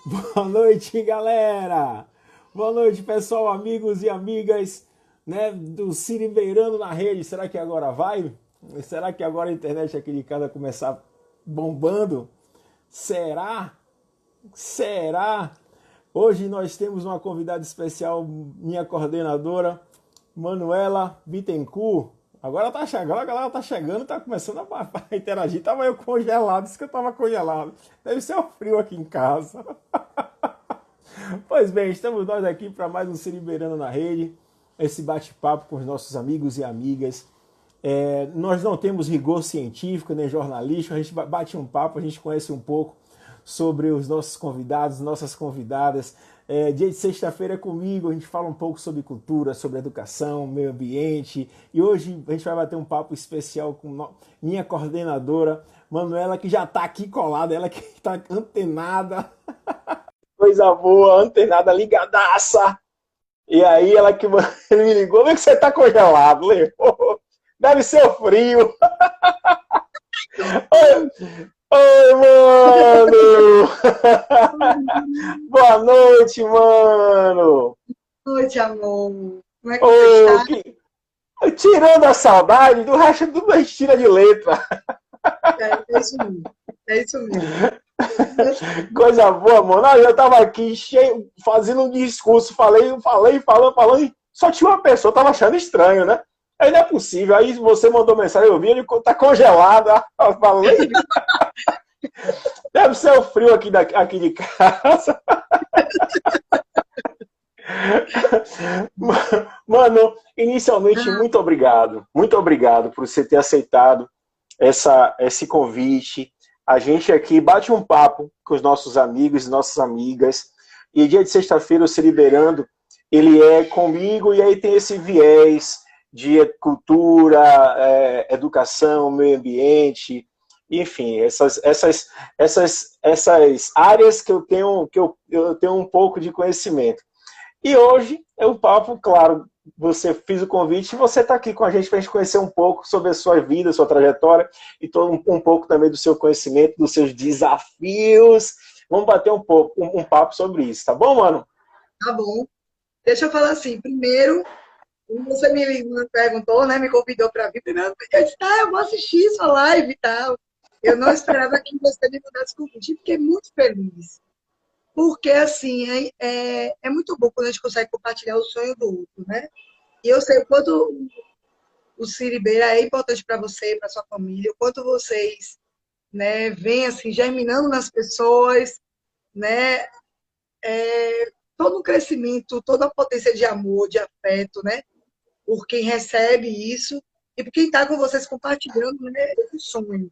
Boa noite, galera! Boa noite, pessoal, amigos e amigas, né, do Cine Beirando na Rede. Será que agora vai? Será que agora a internet aqui de casa vai começar bombando? Será? Será? Hoje nós temos uma convidada especial, minha coordenadora, Manuela Bittencourt. Agora tá chegando, a galera tá chegando, tá começando a interagir. Tava eu congelado, disse que eu tava congelado. Deve ser o frio aqui em casa. Pois bem, estamos nós aqui para mais um Cine Beirando na Rede, esse bate-papo com os nossos amigos e amigas. Nós não temos rigor científico nem jornalístico, a gente bate um papo, a gente conhece um pouco sobre os nossos convidados, nossas convidadas. Dia de sexta-feira é comigo, a gente fala um pouco sobre cultura, sobre educação, meio ambiente. E hoje a gente vai bater um papo especial com minha coordenadora, Manuela, que já está aqui colada, ela que está antenada. Coisa boa, antenada ligadaça. E aí ela que me ligou, vê que você tá congelado, Lê. Deve ser o frio. Oi, oi, mano! Boa noite, mano! Boa noite, amor. Como é que você Oh, está? tirando a saudade, do resto do nós tira de letra. É isso mesmo. É isso mesmo. Coisa boa, mano. Aí eu tava aqui cheio, fazendo um discurso, falando, e só tinha uma pessoa, eu tava achando estranho, né? Aí não é possível. Aí você mandou mensagem, eu vi, ele tá congelado. Eu falei, deve ser o frio aqui de casa. Mano, inicialmente, Ah, muito obrigado. Muito obrigado por você ter aceitado esse convite. A gente aqui bate um papo com os nossos amigos e nossas amigas. E dia de sexta-feira, o Se Liberando, ele é comigo e aí tem esse viés de cultura, educação, meio ambiente, enfim, essas áreas que eu tenho um pouco de conhecimento. E hoje é um papo, claro, você fez o convite e você está aqui com a gente para a gente conhecer um pouco sobre a sua vida, sua trajetória e todo um pouco também do seu conhecimento, dos seus desafios. Vamos bater um papo sobre isso, tá bom, mano? tá bom. Deixa eu falar assim. Primeiro, você me perguntou, né? Me convidou para vir. Primeiro, eu disse, tá, eu vou assistir sua live e tal. Eu não esperava que você me mandasse convite. E fiquei muito feliz. Porque, assim, é muito bom quando a gente consegue compartilhar o sonho do outro, né? E eu sei o quanto o Siribeira é importante para você, para sua família, o quanto vocês, né, vêm assim germinando nas pessoas, né, todo o crescimento, toda a potência de amor, de afeto, né, por quem recebe isso e por quem está com vocês compartilhando, né, esse sonho,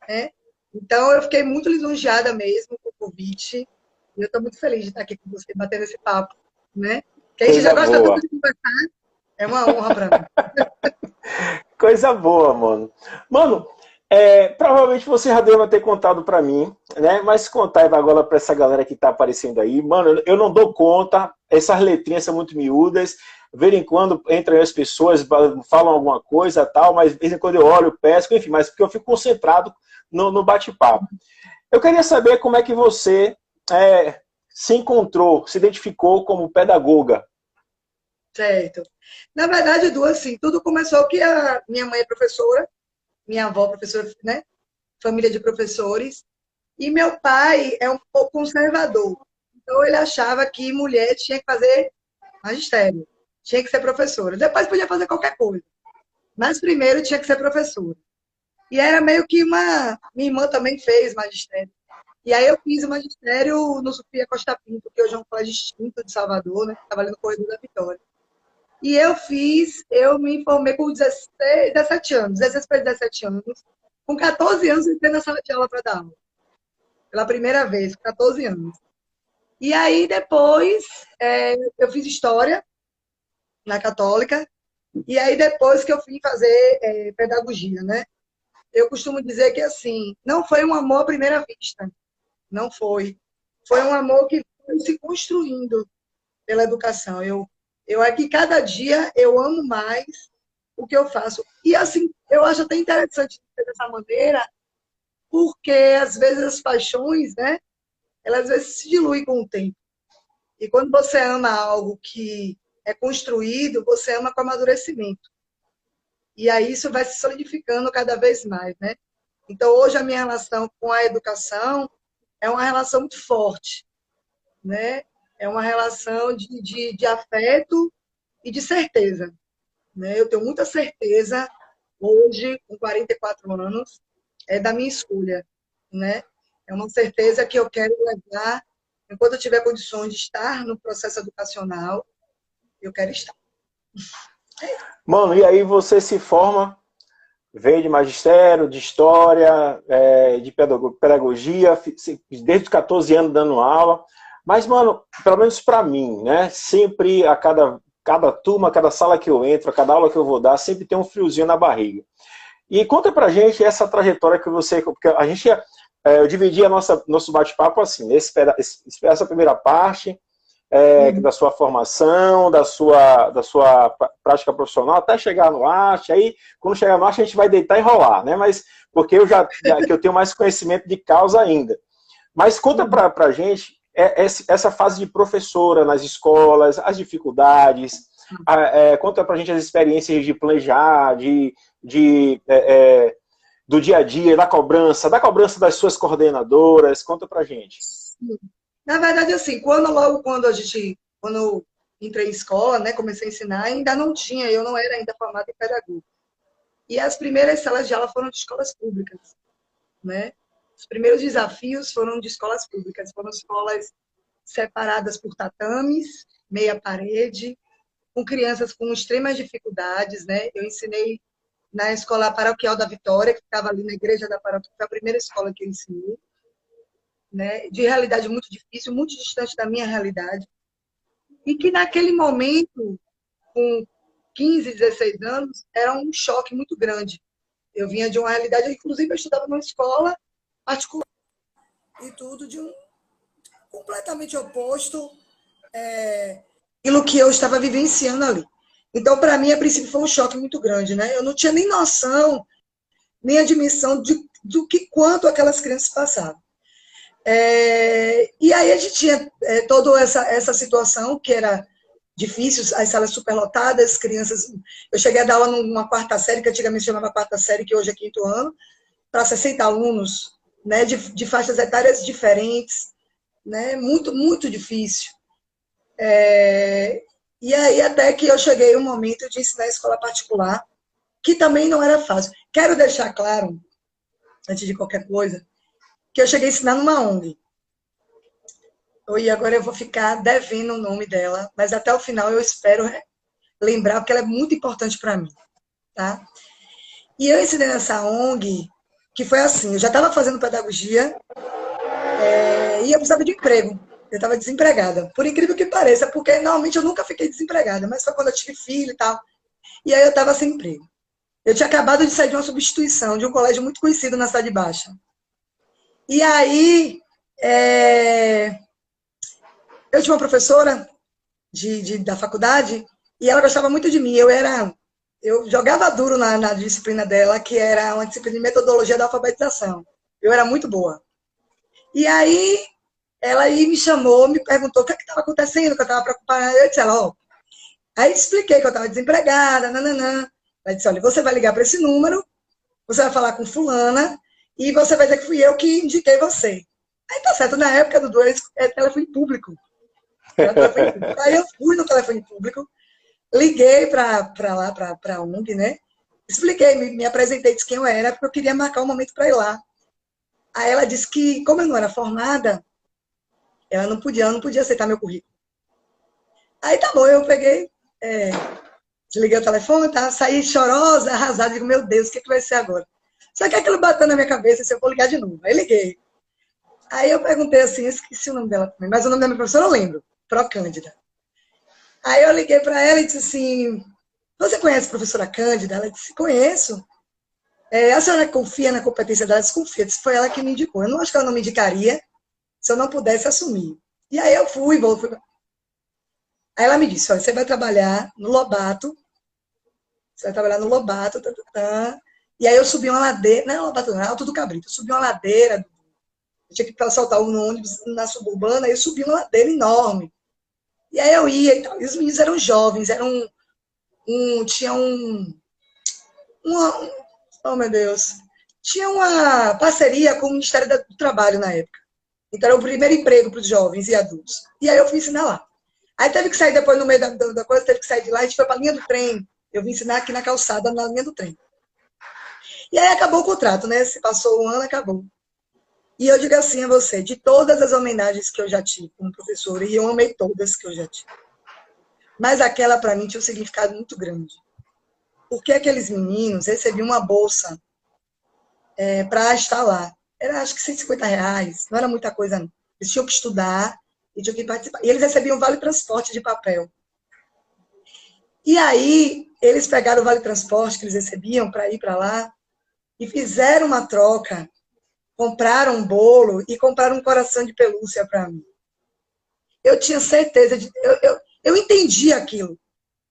né. Então, eu fiquei muito lisonjeada mesmo com o convite e eu estou muito feliz de estar aqui com você, batendo esse papo, né. Que a gente já Coisa gosta tanto boa. de conversar, é uma honra para mim. Coisa boa, mano. Mano, provavelmente você já deve ter contado pra mim, né? Mas se contar agora pra essa galera que tá aparecendo aí, mano, eu não dou conta, essas letrinhas são muito miúdas, de vez em quando entram as pessoas, falam alguma coisa tal, mas de vez em quando eu olho, pesco, enfim, mas porque eu fico concentrado no bate-papo. Eu queria saber como é que você se encontrou, se identificou como pedagoga. Certo. Na verdade, duas, assim, tudo começou que a minha mãe é professora, minha avó é professora, né? Família de professores. E meu pai é um pouco conservador. Então, ele achava que mulher tinha que fazer magistério, tinha que ser professora. Depois podia fazer qualquer coisa. Mas primeiro tinha que ser professora. E era meio que uma. Minha irmã também fez magistério. E aí eu fiz o magistério no Sofia Costa Pinto, que hoje é um colégio distinto de Salvador, né? Estava ali no Corredor da Vitória. E eu me formei com 16, 17 anos, 16 para 17 anos. Com 14 anos, eu entrei na sala de aula para dar aula. Pela primeira vez, com 14 anos. E aí, depois, eu fiz História na Católica. E aí, depois que eu fui fazer Pedagogia, né? Eu costumo dizer que, assim, não foi um amor à primeira vista. Não foi. Foi um amor que foi se construindo pela educação. Eu aqui, cada dia, eu amo mais o que eu faço. E, assim, eu acho até interessante ser dessa maneira, porque, às vezes, as paixões, né? ela às vezes se dilui com o tempo. E quando você ama algo que é construído, você ama com amadurecimento. E aí isso vai se solidificando cada vez mais, né? Então, hoje, a minha relação com a educação é uma relação muito forte, né? É uma relação de afeto e de certeza, né? Eu tenho muita certeza, hoje, com 44 anos, da minha escolha, né? É uma certeza que eu quero levar, enquanto eu tiver condições de estar no processo educacional, eu quero estar. Mano, e aí você se forma, veio de magistério, de história, de pedagogia, desde os 14 anos dando aula. Mas, mano, pelo menos para mim, né? Sempre, a cada turma, cada sala que eu entro, a cada aula que eu vou dar, sempre tem um friozinho na barriga. E conta pra gente essa trajetória que você... Porque a gente, eu dividi nosso bate-papo assim, essa primeira parte, da sua formação, da sua prática profissional, até chegar no arte. Aí, quando chegar no arte, a gente vai deitar e rolar, né? Mas, porque que eu tenho mais conhecimento de causa ainda. Mas conta pra gente essa fase de professora nas escolas, as dificuldades, conta pra gente as experiências de planejar, do dia a dia, da cobrança das suas coordenadoras. Conta pra gente. Na verdade, assim, quando eu entrei em escola, né, comecei a ensinar, ainda não tinha, eu não era ainda formada em pedagogia. E as primeiras salas de aula foram de escolas públicas, né? Os primeiros desafios foram de escolas públicas, foram escolas separadas por tatames, meia parede, com crianças com extremas dificuldades, né? Eu ensinei na escola paroquial da Vitória, que ficava ali na igreja da paróquia, que foi a primeira escola que eu ensinei, né? De realidade muito difícil, muito distante da minha realidade, e que naquele momento, com 15, 16 anos, era um choque muito grande. Eu vinha de uma realidade, inclusive eu estudava numa escola particular, e tudo de um completamente oposto aquilo que eu estava vivenciando ali. Então, para mim, a princípio, foi um choque muito grande, né? Eu não tinha nem noção, nem a dimensão do que quanto aquelas crianças passavam. E aí a gente tinha toda essa situação que era difícil, as salas superlotadas, crianças... Eu cheguei a dar aula numa quarta série, que antigamente chamava quarta série, que hoje é quinto ano, para 60 alunos, né, de faixas etárias diferentes, né, muito, muito difícil. E aí até que eu cheguei um momento de ensinar escola particular, que também não era fácil. Quero deixar claro, antes de qualquer coisa, que eu cheguei a ensinar numa ONG. E agora eu vou ficar devendo o nome dela, mas até o final eu espero lembrar, porque ela é muito importante para mim. Tá? E eu ensinei nessa ONG, que foi assim, eu já estava fazendo pedagogia e eu precisava de emprego. Eu estava desempregada. Por incrível que pareça, porque normalmente eu nunca fiquei desempregada, mas foi quando eu tive filho e tal. E aí eu estava sem emprego. Eu tinha acabado de sair de uma substituição de um colégio muito conhecido na Cidade Baixa. E aí, eu tinha uma professora da faculdade e ela gostava muito de mim. Eu jogava duro na disciplina dela, que era uma disciplina de metodologia da alfabetização. Eu era muito boa. E aí, ela aí me chamou, me perguntou o que estava acontecendo, que eu estava preocupada. Eu disse, aí expliquei que eu estava desempregada, nananã. Ela disse, olha, você vai ligar para esse número, você vai falar com fulana, e você vai dizer que fui eu que indiquei você. Aí tá certo, na época do telefone público. Aí eu fui no telefone público, liguei para lá, para a ONG, né? Expliquei, me apresentei, disse quem eu era, porque eu queria marcar um momento para ir lá. Aí ela disse que, como eu não era formada, ela não podia aceitar meu currículo. Aí tá bom, eu peguei, desliguei o telefone, tá? Saí chorosa, arrasada, digo, meu Deus, o que vai ser agora? Só que aquilo bateu na minha cabeça, se eu vou ligar de novo. Aí liguei. Aí eu perguntei assim, esqueci o nome dela também, mas o nome da minha professora eu lembro, Procândida. Aí eu liguei para ela e disse assim, você conhece a professora Cândida? Ela disse, conheço. A senhora confia na competência dela? Desconfia. Disse, foi ela que me indicou. Eu não acho que ela não me indicaria se eu não pudesse assumir. E aí eu fui. Aí ela me disse, olha, você vai trabalhar no Lobato, e aí eu subi uma ladeira, não é Lobato, não, é Alto do Cabrito. Eu subi uma ladeira, Eu tinha que soltar no ônibus na suburbana, e eu subi uma ladeira enorme. E aí eu ia e tal. E os meninos eram jovens, tinha oh meu Deus, tinha uma parceria com o Ministério do Trabalho na época. Então era o primeiro emprego para os jovens e adultos. E aí eu fui ensinar lá. Aí teve que sair depois no meio da coisa, teve que sair de lá, a gente foi para a linha do trem. Eu vim ensinar aqui na calçada, na linha do trem. E aí acabou o contrato, né? Se passou um ano, acabou. E eu digo assim a você, de todas as homenagens que eu já tive como professora, e eu amei todas que eu já tive, mas aquela para mim tinha um significado muito grande. Porque aqueles meninos recebiam uma bolsa para estar lá. Era acho que R$ 150, não era muita coisa não. Eles tinham que estudar e tinham que participar. E eles recebiam vale transporte de papel. E aí, eles pegaram o vale transporte que eles recebiam para ir para lá e fizeram uma troca, compraram um bolo e compraram um coração de pelúcia para mim. Eu tinha certeza, eu entendi aquilo.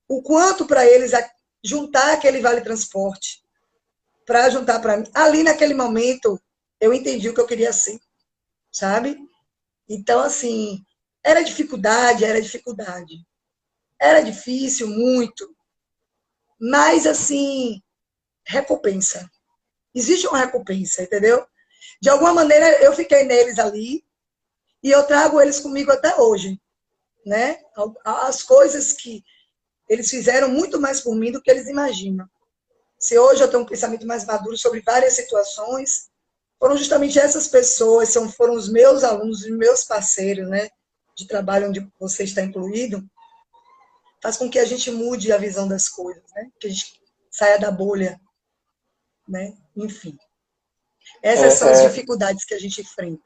O quanto para eles juntar aquele vale transporte, para juntar para mim. Ali naquele momento, eu entendi o que eu queria ser, sabe? Então, assim, era dificuldade. Era difícil, muito. Mas, assim, recompensa. Existe uma recompensa, entendeu? De alguma maneira, eu fiquei neles ali e eu trago eles comigo até hoje, né? As coisas que eles fizeram muito mais por mim do que eles imaginam. Se hoje eu tenho um pensamento mais maduro sobre várias situações, foram justamente essas pessoas, foram os meus alunos, os meus parceiros, né? De trabalho onde você está incluído, faz com que a gente mude a visão das coisas, né? Que a gente saia da bolha, né? Enfim. Essas são as dificuldades que a gente enfrenta.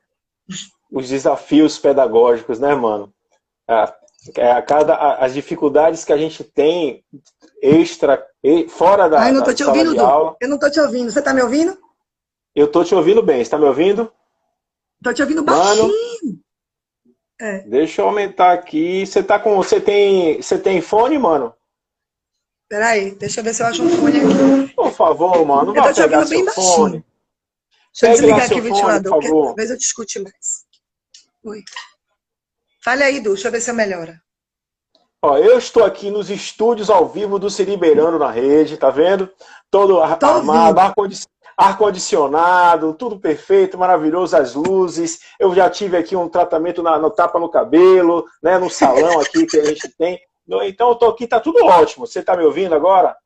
Os desafios pedagógicos, né, mano? As dificuldades que a gente tem fora Ai, não da tô te sala ouvindo, de Du. aula. Eu não tô te ouvindo. Você tá me ouvindo? Eu tô te ouvindo bem. Você tá me ouvindo? Tô te ouvindo Mano, baixinho. deixa eu aumentar aqui. Você tem fone, mano? Peraí, deixa eu ver se eu acho um fone aqui. Por favor, mano, não Eu vá tô te pegar ouvindo seu bem fone. baixinho. Deixa eu Pegue lá desligar aqui seu o fone, por ventilador, porque favor. talvez eu te escute mais. Oi. Fale aí, Du, deixa eu ver se eu melhora. Ó, eu estou aqui nos estúdios ao vivo do Siri Beirando na rede, tá vendo? Todo Tô armado, ouvindo. ar-condicionado, tudo perfeito, maravilhoso, as luzes. Eu já tive aqui um tratamento no tapa no cabelo, né, no salão aqui que a gente tem. Então eu tô aqui, tá tudo ótimo. Você tá me ouvindo agora?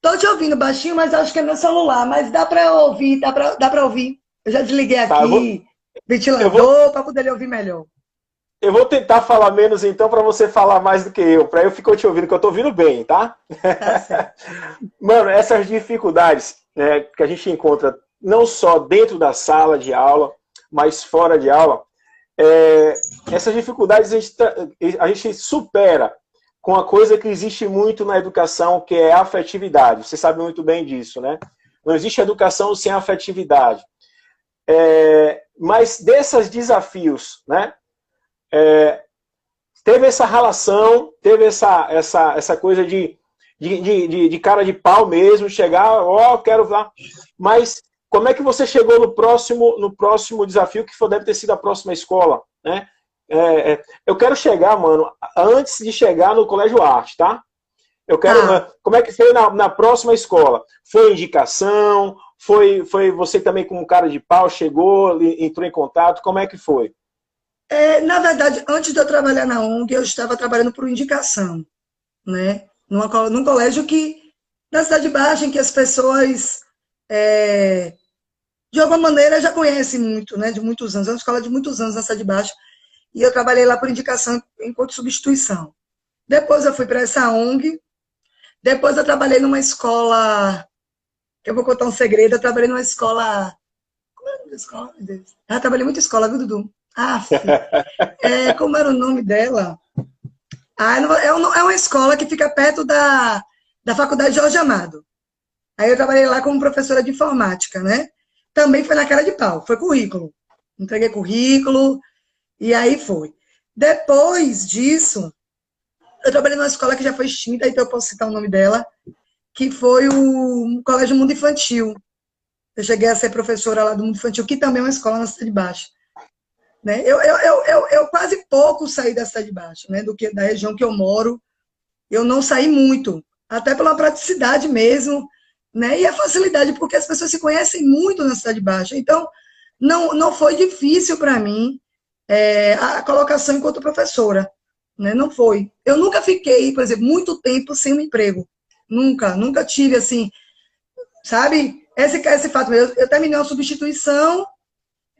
Tô te ouvindo baixinho, mas acho que é meu celular. Mas dá pra ouvir, dá pra ouvir. Eu já desliguei Tá, aqui eu vou, ventilador para poder lhe ouvir melhor. eu vou tentar falar menos então para você falar mais do que eu, para eu ficar te ouvindo, que eu tô ouvindo bem, tá? Tá certo. Mano, essas dificuldades, né, que a gente encontra não só dentro da sala de aula, mas fora de aula, essas dificuldades a gente supera com uma coisa que existe muito na educação, que é a afetividade. Você sabe muito bem disso, né? Não existe educação sem afetividade. Mas desses desafios, né? Teve essa relação, teve essa coisa de cara de pau mesmo, chegar, ó, quero lá. Mas como é que você chegou no próximo desafio, que deve ter sido a próxima escola, né? Eu quero chegar, mano, antes de chegar no Colégio Arte, tá? Eu quero. Como é que foi na próxima escola? Foi indicação? Foi você também com um cara de pau, chegou, entrou em contato? Como é que foi? Na verdade, antes de eu trabalhar na ONG, eu estava trabalhando por indicação, né? Num colégio na Cidade Baixa, em que as pessoas, de alguma maneira, já conhecem muito, né? De muitos anos. É uma escola de muitos anos na Cidade Baixa. E eu trabalhei lá por indicação enquanto substituição. Depois eu fui para essa ONG. Depois eu trabalhei numa escola. Eu vou contar um segredo. Eu trabalhei numa escola. Como era o nome da escola, meu Deus? Eu trabalhei muito em escola, viu, Dudu? Como era o nome dela? É uma escola que fica perto da Faculdade Jorge Amado. Aí eu trabalhei lá como professora de informática, né? Também foi na cara de pau, foi currículo. Entreguei currículo e aí foi. Depois disso, eu trabalhei numa escola que já foi extinta, então eu posso citar o nome dela, que foi o Colégio Mundo Infantil. Eu cheguei a ser professora lá do Mundo Infantil, que também é uma escola na Cidade Baixa. né? Eu quase pouco saí da Cidade Baixa, né? Do que da região que eu moro. Eu não saí muito, até pela praticidade mesmo, né? E a facilidade, porque as pessoas se conhecem muito na Cidade Baixa. Então, não foi difícil para mim a colocação enquanto professora, né? Não foi. Eu nunca fiquei, por exemplo, muito tempo sem um emprego. Nunca tive assim, sabe? Esse fato, eu terminei uma substituição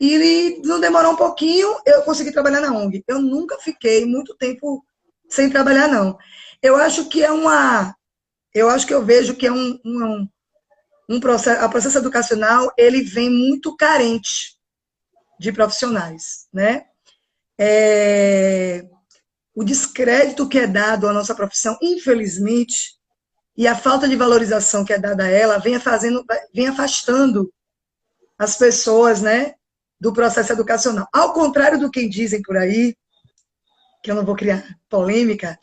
e não demorou um pouquinho, eu consegui trabalhar na ONG. Eu nunca fiquei muito tempo sem trabalhar, não. Eu acho que é uma. Eu acho que eu vejo que é um processo. O processo educacional ele vem muito carente de profissionais, né? O descrédito que é dado à nossa profissão, infelizmente, e a falta de valorização que é dada a ela, vem afastando as pessoas, né, do processo educacional. Ao contrário do que dizem por aí, que eu não vou criar polêmica,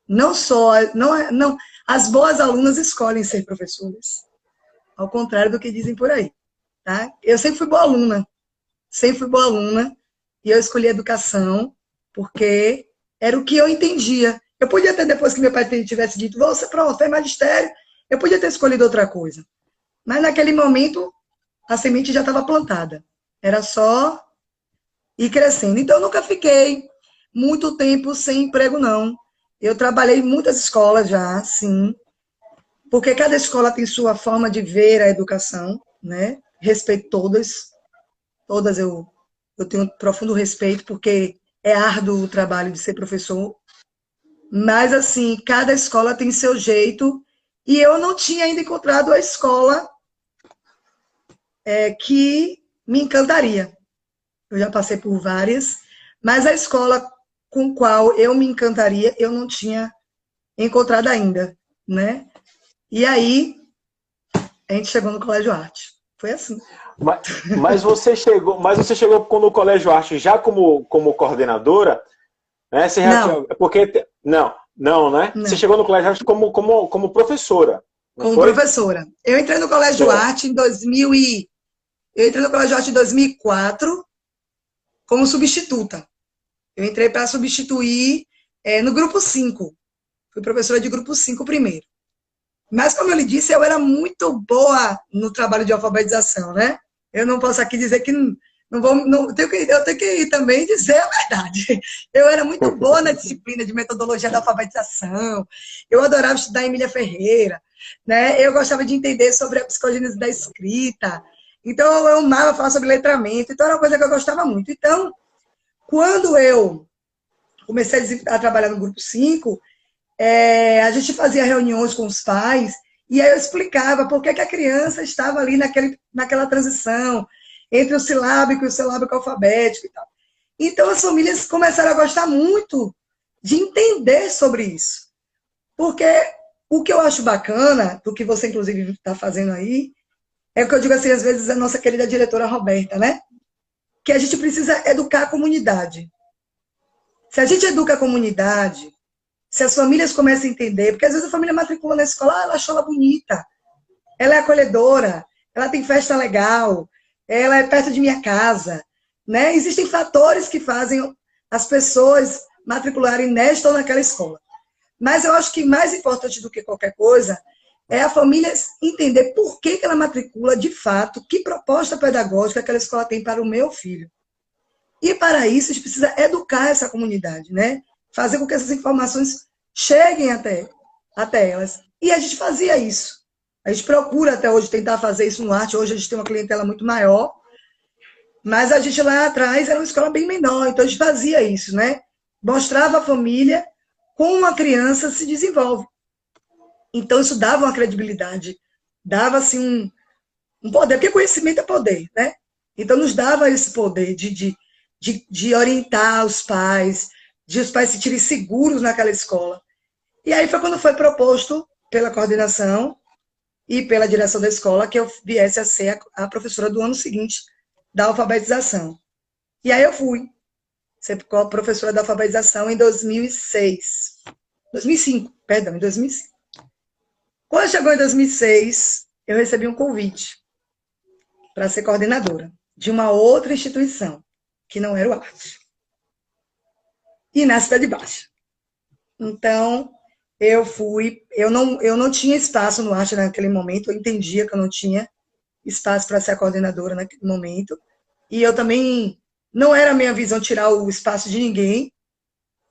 não só, não, as boas alunas escolhem ser professoras. Ao contrário do que dizem por aí, tá? Eu sempre fui boa aluna, e eu escolhi educação porque era o que eu entendia. Eu podia ter, depois que meu pai tivesse dito, você pronto, é magistério, eu podia ter escolhido outra coisa. Mas naquele momento, a semente já estava plantada. Era só ir crescendo. Então, eu nunca fiquei muito tempo sem emprego, não. Eu trabalhei em muitas escolas já, sim, porque cada escola tem sua forma de ver a educação, né? Respeito todas eu tenho profundo respeito, porque é árduo o trabalho de ser professor, mas, assim, cada escola tem seu jeito, e eu não tinha ainda encontrado a escola que me encantaria. Eu já passei por várias, mas a escola com qual eu me encantaria, eu não tinha encontrado ainda, né? E aí, a gente chegou no Colégio Arte. Foi assim. Mas você chegou no Colégio Arte já como coordenadora, né? Você já Não, tinha, porque não, né? Você não. chegou no Colégio Arte como professora, não Como foi? professora. Eu entrei no Colégio Certo. Arte em 2000 e... Eu entrei no Colégio Arte em 2004 como substituta. Eu entrei para substituir no grupo 5. Fui professora de grupo 5 primeiro. Mas, como eu lhe disse, eu era muito boa no trabalho de alfabetização, né? Eu não posso aqui dizer que não vou. Não, eu tenho que também dizer a verdade. Eu era muito boa na disciplina de metodologia da alfabetização. Eu adorava estudar Emília Ferreira, né? Eu gostava de entender sobre a psicogênese da escrita. Então, eu amava falar sobre letramento. Então, era uma coisa que eu gostava muito. Então, quando eu comecei a trabalhar no grupo 5, a gente fazia reuniões com os pais e aí eu explicava por que a criança estava ali naquela transição entre o silábico e o silábico alfabético e tal. Então as famílias começaram a gostar muito de entender sobre isso. Porque o que eu acho bacana, do que você inclusive está fazendo aí, é o que eu digo assim, às vezes, a nossa querida diretora Roberta, né? Que a gente precisa educar a comunidade. Se a gente educa a comunidade, se as famílias começam a entender, porque às vezes a família matricula na escola, ela achou ela bonita, ela é acolhedora, ela tem festa legal, ela é perto de minha casa, né? Existem fatores que fazem as pessoas matricularem nesta ou naquela escola. Mas eu acho que mais importante do que qualquer coisa é a família entender por que ela matricula de fato, que proposta pedagógica aquela escola tem para o meu filho. E para isso a gente precisa educar essa comunidade, né? Fazer com que essas informações cheguem até elas. E a gente fazia isso. A gente procura até hoje tentar fazer isso no arte. Hoje a gente tem uma clientela muito maior, mas a gente lá atrás era uma escola bem menor, então a gente fazia isso, né? Mostrava a família como uma criança se desenvolve. Então isso dava uma credibilidade, dava assim um poder, porque conhecimento é poder, né? Então nos dava esse poder de orientar os pais, de os pais se sentirem seguros naquela escola. E aí foi quando foi proposto pela coordenação e pela direção da escola que eu viesse a ser a professora do ano seguinte da alfabetização. E aí eu fui ser professora da alfabetização em 2006. 2005, perdão, em 2005. Quando chegou em 2006, eu recebi um convite para ser coordenadora de uma outra instituição. que não era o arte. E na Cidade Baixa. Então, eu não tinha espaço no arte naquele momento, eu entendia que eu não tinha espaço para ser a coordenadora naquele momento. E eu também, não era a minha visão tirar o espaço de ninguém.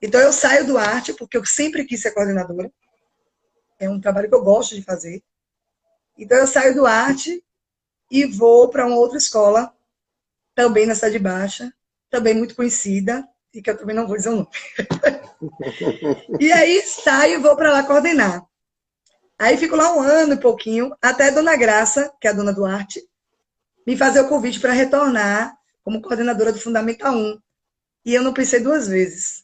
Então, eu saio do arte, porque eu sempre quis ser coordenadora. É um trabalho que eu gosto de fazer. Então, eu saio do arte e vou para uma outra escola, também na Cidade Baixa, também muito conhecida, e que eu também não vou dizer o nome. E aí saio e vou para lá coordenar. Aí fico lá um ano e pouquinho, até a Dona Graça, que é a dona do arte, me fazer o convite para retornar como coordenadora do Fundamental 1. E eu não pensei duas vezes.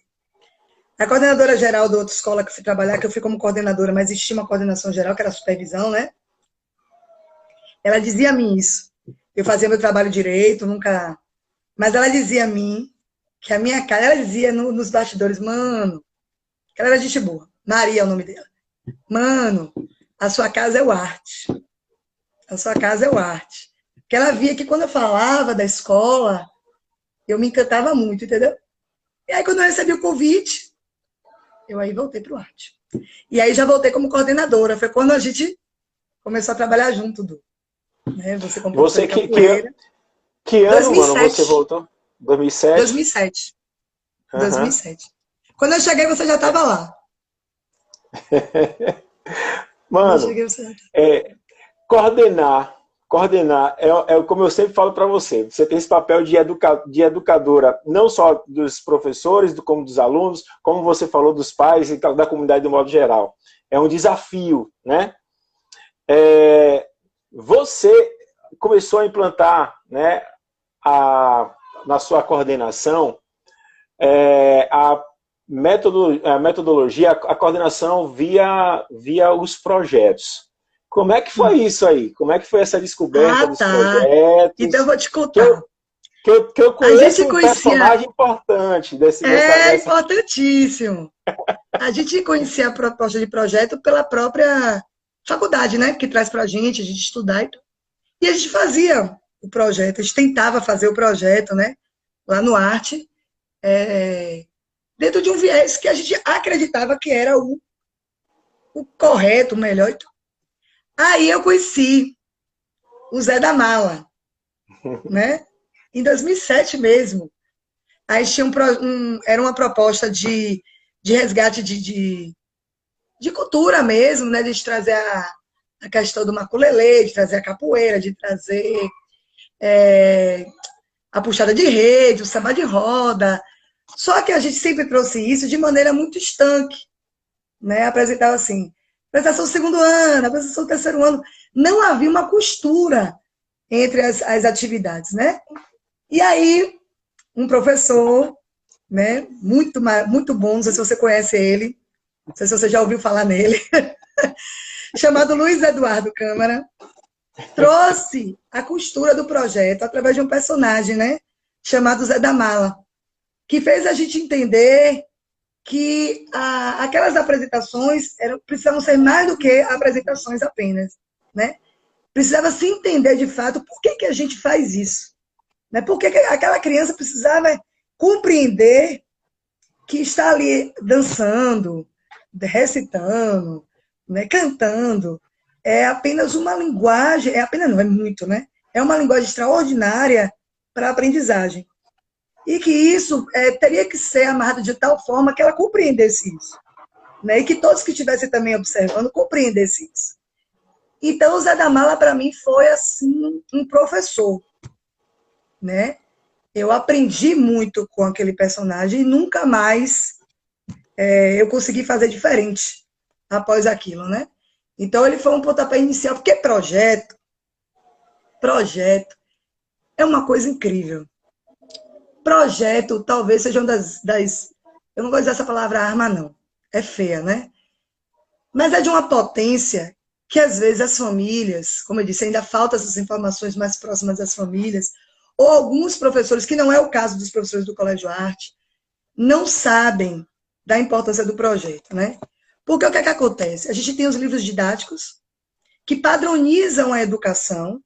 A coordenadora geral da outra escola que eu fui trabalhar, que eu fui como coordenadora, mas existia uma coordenação geral, que era a supervisão, né? Ela dizia a mim isso. Eu fazia meu trabalho direito, nunca... Mas ela dizia a mim que a minha cara... Ela dizia nos bastidores, mano... Que ela era gente boa. Maria é o nome dela. Mano, a sua casa é o arte. A sua casa é o arte. Porque ela via que quando eu falava da escola, eu me encantava muito, entendeu? E aí, quando eu recebi o convite, eu aí voltei para o arte. E aí já voltei como coordenadora. Foi quando a gente começou a trabalhar junto, Du. Né? Você como professora Você de capoeira. que ano, mano, 2007. você voltou? 2007? 2007. 2007. Quando eu cheguei, você já estava lá. Quando eu Mano, cheguei, você já estava. coordenar é como eu sempre falo para você. Você tem esse papel de educadora, não só dos professores, como dos alunos, como você falou dos pais e da comunidade do modo geral. É um desafio, né? Você começou a implantar, né, na sua coordenação, a metodologia, a coordenação via os projetos. Como é que foi isso aí? Como é que foi essa descoberta dos projetos? Então eu vou te contar. Que eu conheço um personagem importante nessa... Importantíssimo. A gente conhecia a proposta de projeto pela própria faculdade, né? Que traz pra gente, a gente estudar e tudo. E a gente fazia o projeto, a gente tentava fazer o projeto, né? Lá no Arte, dentro de um viés que a gente acreditava que era o correto, o melhor e tudo. Aí eu conheci o Zé da Mala, né? Em 2007 mesmo. Aí tinha era uma proposta de resgate de cultura mesmo, né? De trazer a questão do maculelê, de trazer a capoeira, de trazer a puxada de rede, o samba de roda. Só que a gente sempre trouxe isso de maneira muito estanque, né? Apresentava assim, apresentação do segundo ano, apresentação do terceiro ano. Não havia uma costura entre as atividades, né? E aí, um professor, né? Muito bom, não sei se você conhece ele, não sei se você já ouviu falar nele, chamado Luiz Eduardo Câmara, trouxe a costura do projeto através de um personagem, né? Chamado Zé da Mala, que fez a gente entender que aquelas apresentações precisavam ser mais do que apresentações apenas, né? Precisava se entender de fato por que a gente faz isso, né? Por que aquela criança precisava compreender que está ali dançando, recitando, né, cantando, é apenas uma linguagem, apenas não, é muito, né? É uma linguagem extraordinária para a aprendizagem. E que isso teria que ser amarrado de tal forma que ela compreendesse isso. Né? E que todos que estivessem também observando compreendessem isso. Então, o Zé da Mala, para mim, foi assim um professor. Né? Eu aprendi muito com aquele personagem e nunca mais eu consegui fazer diferente após aquilo. Né? Então, ele foi um pontapé inicial, porque projeto é uma coisa incrível. Projeto talvez seja uma das... Eu não vou dizer essa palavra arma, não. É feia, né? Mas é de uma potência que, às vezes, as famílias, como eu disse, ainda faltam essas informações mais próximas das famílias, ou alguns professores, que não é o caso dos professores do Colégio Arte, não sabem da importância do projeto, né? Porque o que é que acontece? A gente tem os livros didáticos que padronizam a educação,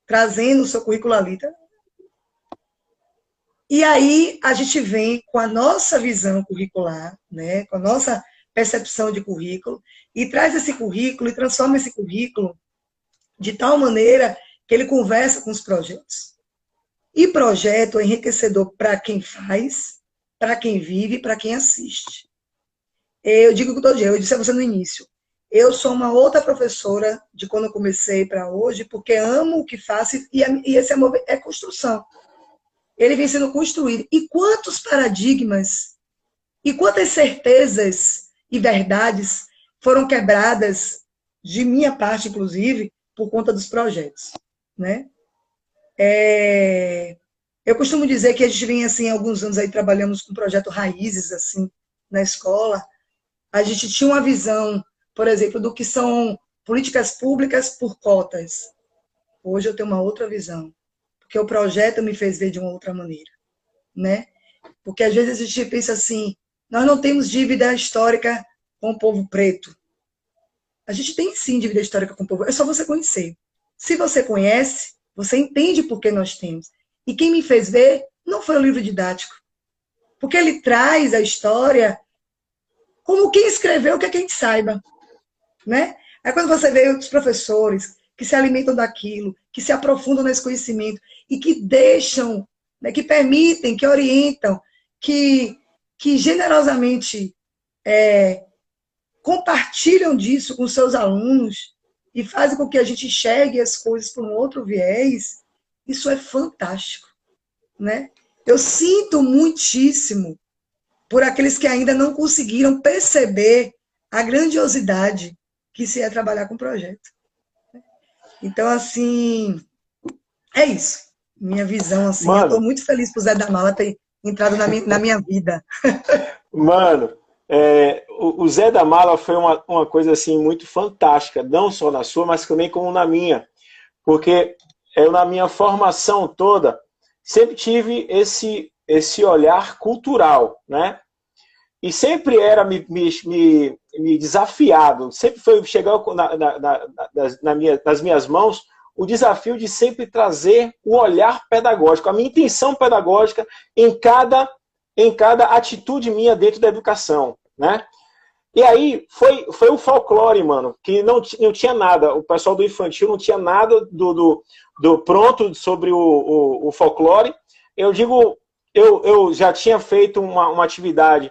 trazendo o seu currículo à letra. E aí a gente vem com a nossa visão curricular, né, com a nossa percepção de currículo, e traz esse currículo e transforma esse currículo de tal maneira que ele conversa com os projetos. E projeto é enriquecedor para quem faz, para quem vive, para quem assiste. Eu digo que todo dia, eu disse a você no início, eu sou uma outra professora de quando eu comecei para hoje, porque amo o que faço e esse amor é construção. Ele vem sendo construído. E quantos paradigmas, e quantas certezas e verdades foram quebradas, de minha parte, inclusive, por conta dos projetos, né? Eu costumo dizer que a gente vem, assim, há alguns anos aí, trabalhamos com o projeto Raízes, assim, na escola. A gente tinha uma visão, por exemplo, do que são políticas públicas por cotas. Hoje eu tenho uma outra visão, porque o projeto me fez ver de uma outra maneira, né? Porque às vezes a gente pensa assim, nós não temos dívida histórica com o povo preto. A gente tem sim dívida histórica com o povo, é só você conhecer. Se você conhece, você entende por que nós temos. E quem me fez ver não foi o livro didático, porque ele traz a história como quem escreveu quer que a gente saiba, né? Aí quando você vê os professores que se alimentam daquilo, que se aprofundam nesse conhecimento e que deixam, né, que permitem, que orientam, que generosamente compartilham disso com seus alunos e fazem com que a gente enxergue as coisas por um outro viés, isso é fantástico, né? Eu sinto muitíssimo por aqueles que ainda não conseguiram perceber a grandiosidade que se é trabalhar com projeto. Então, assim, é isso. Minha visão, assim, eu estou Mano, muito feliz por Zé da Mala ter entrado na minha vida. mano, o Zé da Mala foi uma coisa assim muito fantástica, não só na sua, mas também como na minha. Porque eu, na minha formação toda, sempre tive esse olhar cultural, né? E sempre era me desafiado, sempre foi chegar nas minhas mãos o desafio de sempre trazer o olhar pedagógico, a minha intenção pedagógica em cada atitude minha dentro da educação, né? E aí foi o folclore, mano, que não tinha nada, o pessoal do infantil não tinha nada do pronto sobre o folclore. Eu digo, eu já tinha feito uma atividade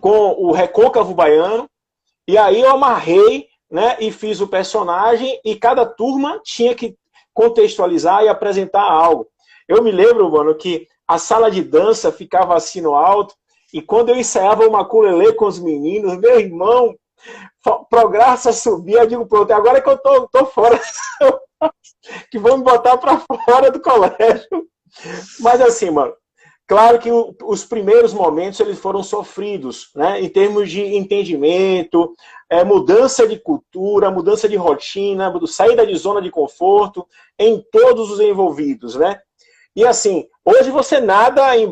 com o Recôncavo Baiano, e aí eu amarrei, né, e fiz o personagem, e cada turma tinha que contextualizar e apresentar algo. Eu me lembro, mano, que a sala de dança ficava assim no alto, e quando eu ensaiava o maculelê com os meninos, meu irmão, prograssa subir, eu digo, pronto, agora que eu tô fora, que vão me botar para fora do colégio. Mas assim, mano, claro que os primeiros momentos eles foram sofridos, né? Em termos de entendimento, mudança de cultura, mudança de rotina, saída de zona de conforto em todos os envolvidos, né? E assim, hoje você nada em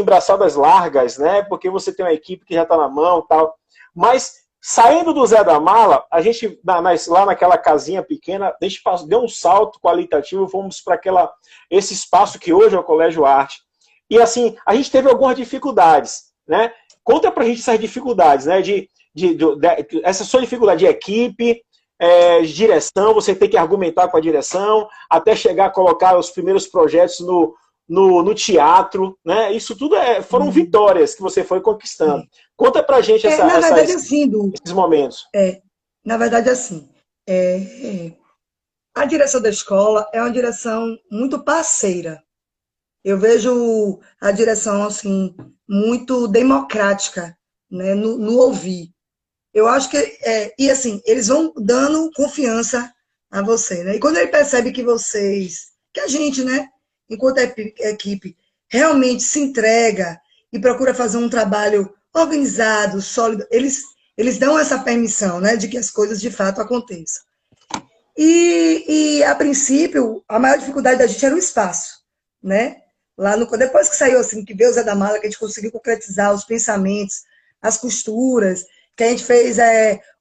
braçadas largas, né? Porque você tem uma equipe que já está na mão, tal. Mas saindo do Zé da Mala, a gente lá naquela casinha pequena, a gente deu um salto qualitativo, fomos para esse espaço que hoje é o Colégio Arte. E assim, a gente teve algumas dificuldades, né? Conta pra gente essas dificuldades, né? Essa sua dificuldade de equipe, de direção, você tem que argumentar com a direção, até chegar a colocar os primeiros projetos no teatro, né? Isso tudo foram vitórias que você foi conquistando. Conta pra gente Na verdade, assim, Du, esses momentos. na verdade, assim, a direção da escola é uma direção muito parceira. Eu vejo a direção assim muito democrática, né, no ouvir. Eu acho que e assim eles vão dando confiança a você, né? E quando ele percebe que a gente, né, enquanto equipe, realmente se entrega e procura fazer um trabalho organizado, sólido, eles dão essa permissão, né, de que as coisas de fato aconteçam. E a princípio a maior dificuldade da gente era o espaço, né? Depois que saiu assim, que veio o Zé da Mala, que a gente conseguiu concretizar os pensamentos, as costuras, que a gente fez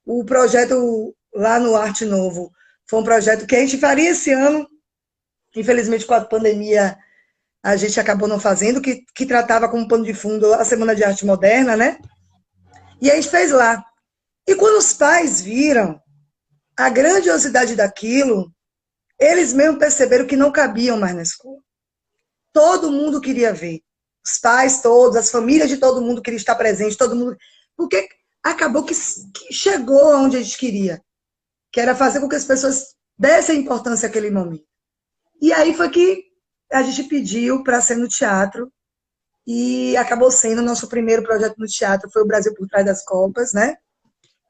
o projeto lá no Arte Novo. Foi um projeto que a gente faria esse ano, infelizmente com a pandemia a gente acabou não fazendo, que tratava como pano de fundo a Semana de Arte Moderna, né? E a gente fez lá. E quando os pais viram a grandiosidade daquilo, eles mesmos perceberam que não cabiam mais na escola. Todo mundo queria ver. Os pais todos, as famílias de todo mundo queria estar presente, todo mundo. Porque acabou que chegou aonde a gente queria, que era fazer com que as pessoas dessem importância àquele momento. E aí foi que a gente pediu para ser no teatro, e acabou sendo o nosso primeiro projeto no teatro, foi o Brasil por Trás das Copas, né?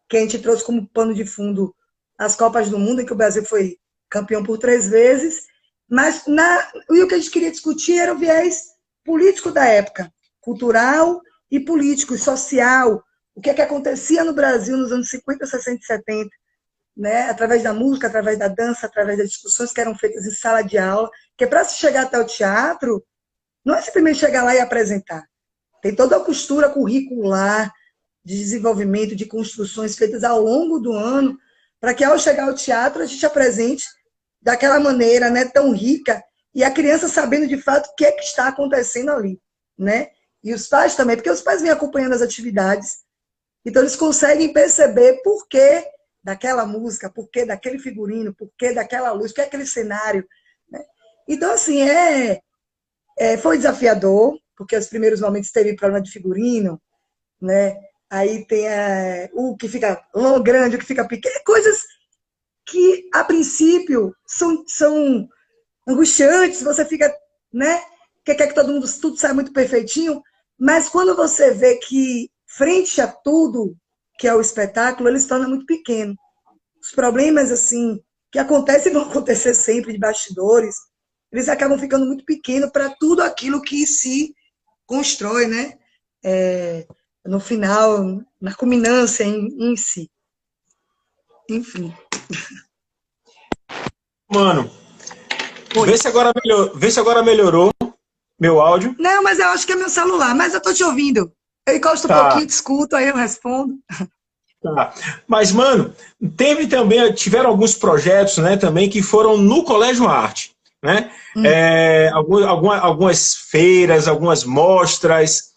Que a gente trouxe como pano de fundo as Copas do Mundo, em que o Brasil foi campeão por 3 vezes, mas e o que a gente queria discutir era o viés político da época, cultural e político, e social, o que é que acontecia no Brasil nos anos 50, 60 e 70, né? Através da música, através da dança, através das discussões que eram feitas em sala de aula, que para se chegar até o teatro, não é simplesmente chegar lá e apresentar. Tem toda a costura curricular, de desenvolvimento, de construções feitas ao longo do ano, para que ao chegar ao teatro a gente apresente daquela maneira, né, tão rica, e a criança sabendo de fato o que é que está acontecendo ali, né? E os pais também, porque os pais vêm acompanhando as atividades, então eles conseguem perceber por que daquela música, por que daquele figurino, por que daquela luz, por que aquele cenário, né? Então, assim, foi desafiador, porque os primeiros momentos teve problema de figurino, né? Aí tem o que fica grande, o que fica pequeno, coisas que, a princípio, são angustiantes, você fica, né? Quer que todo mundo, tudo saia muito perfeitinho, mas quando você vê que, frente a tudo que é o espetáculo, ele se torna muito pequeno. Os problemas, assim, que acontecem e vão acontecer sempre de bastidores, eles acabam ficando muito pequenos para tudo aquilo que se constrói, né? No final, na culminância em si. Enfim. Mano, Oi. vê se agora melhorou meu áudio. Não, mas eu acho que é meu celular, mas eu tô te ouvindo. Eu encosto um Tá, pouquinho, te escuto, aí eu respondo. tá. Mas, mano, tiveram alguns projetos, né, também que foram no Colégio Arte, né? Algumas feiras, algumas mostras,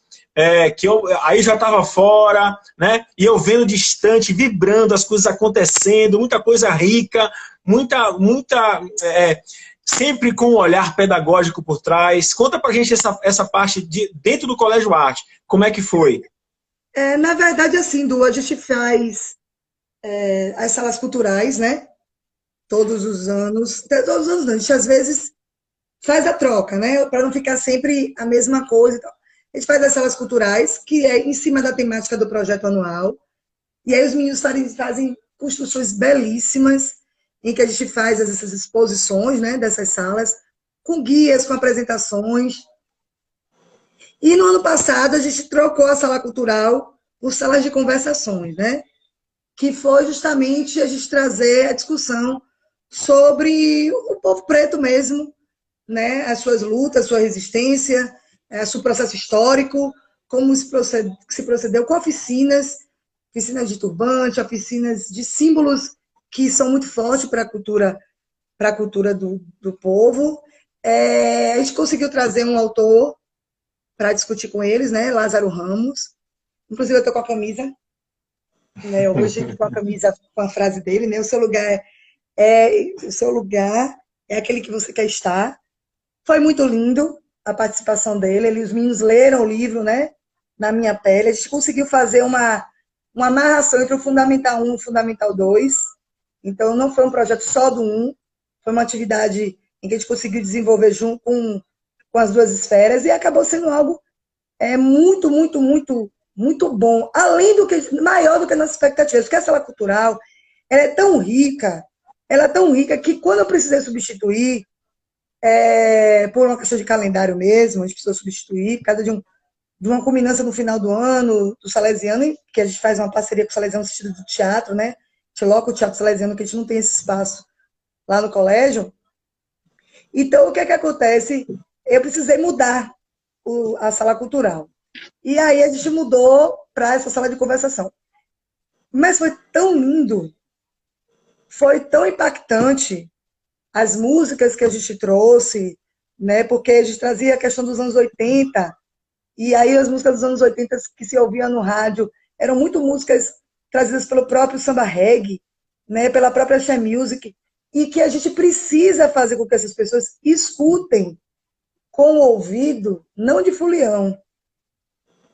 que eu aí já estava fora, né? E eu vendo distante, vibrando, as coisas acontecendo, muita coisa rica, sempre com um olhar pedagógico por trás. Conta pra gente essa parte de dentro do Colégio Arte, como é que foi? Na verdade, assim, Du, a gente faz as salas culturais, né? Todos os anos, a gente às vezes faz a troca, né? Para não ficar sempre a mesma coisa e tal. A gente faz as salas culturais, que é em cima da temática do projeto anual. E aí os meninos fazem construções belíssimas, em que a gente faz essas exposições, né, dessas salas, com guias, com apresentações. E no ano passado a gente trocou a sala cultural por salas de conversações, né? Que foi justamente a gente trazer a discussão sobre o povo preto mesmo, né? As suas lutas, a sua resistência, o seu processo histórico, como se procedeu com oficinas de turbante, oficinas de símbolos que são muito fortes para a cultura do povo. A gente conseguiu trazer um autor para discutir com eles, né? Lázaro Ramos. Inclusive, eu estou com a camisa, né? Hoje, com a camisa com a frase dele, né? O seu lugar é aquele que você quer estar. Foi muito lindo a participação dele. Os meninos leram o livro, né? Na minha pele. A gente conseguiu fazer uma amarração entre o Fundamental 1 e o Fundamental 2. Então, não foi um projeto só do 1, foi uma atividade em que a gente conseguiu desenvolver junto com as duas esferas e acabou sendo algo muito, muito, muito, muito bom. Além do que, maior do que as nossas expectativas. Porque a sala cultural, ela é tão rica que quando eu precisei substituir, por uma questão de calendário mesmo, a gente precisou substituir, por causa de uma culminância no final do ano, do Salesiano, que a gente faz uma parceria com o Salesiano no sentido do teatro, né? A gente loca o Teatro Salesiano, que a gente não tem esse espaço lá no colégio. Então, o que é que acontece? Eu precisei mudar a sala cultural. E aí a gente mudou para essa sala de conversação. Mas foi tão lindo, foi tão impactante as músicas que a gente trouxe, né? Porque a gente trazia a questão dos anos 80, e aí as músicas dos anos 80 que se ouviam no rádio eram muito músicas trazidas pelo próprio samba reggae, né? Pela própria Axé Music, e que a gente precisa fazer com que essas pessoas escutem com o ouvido, não de fulião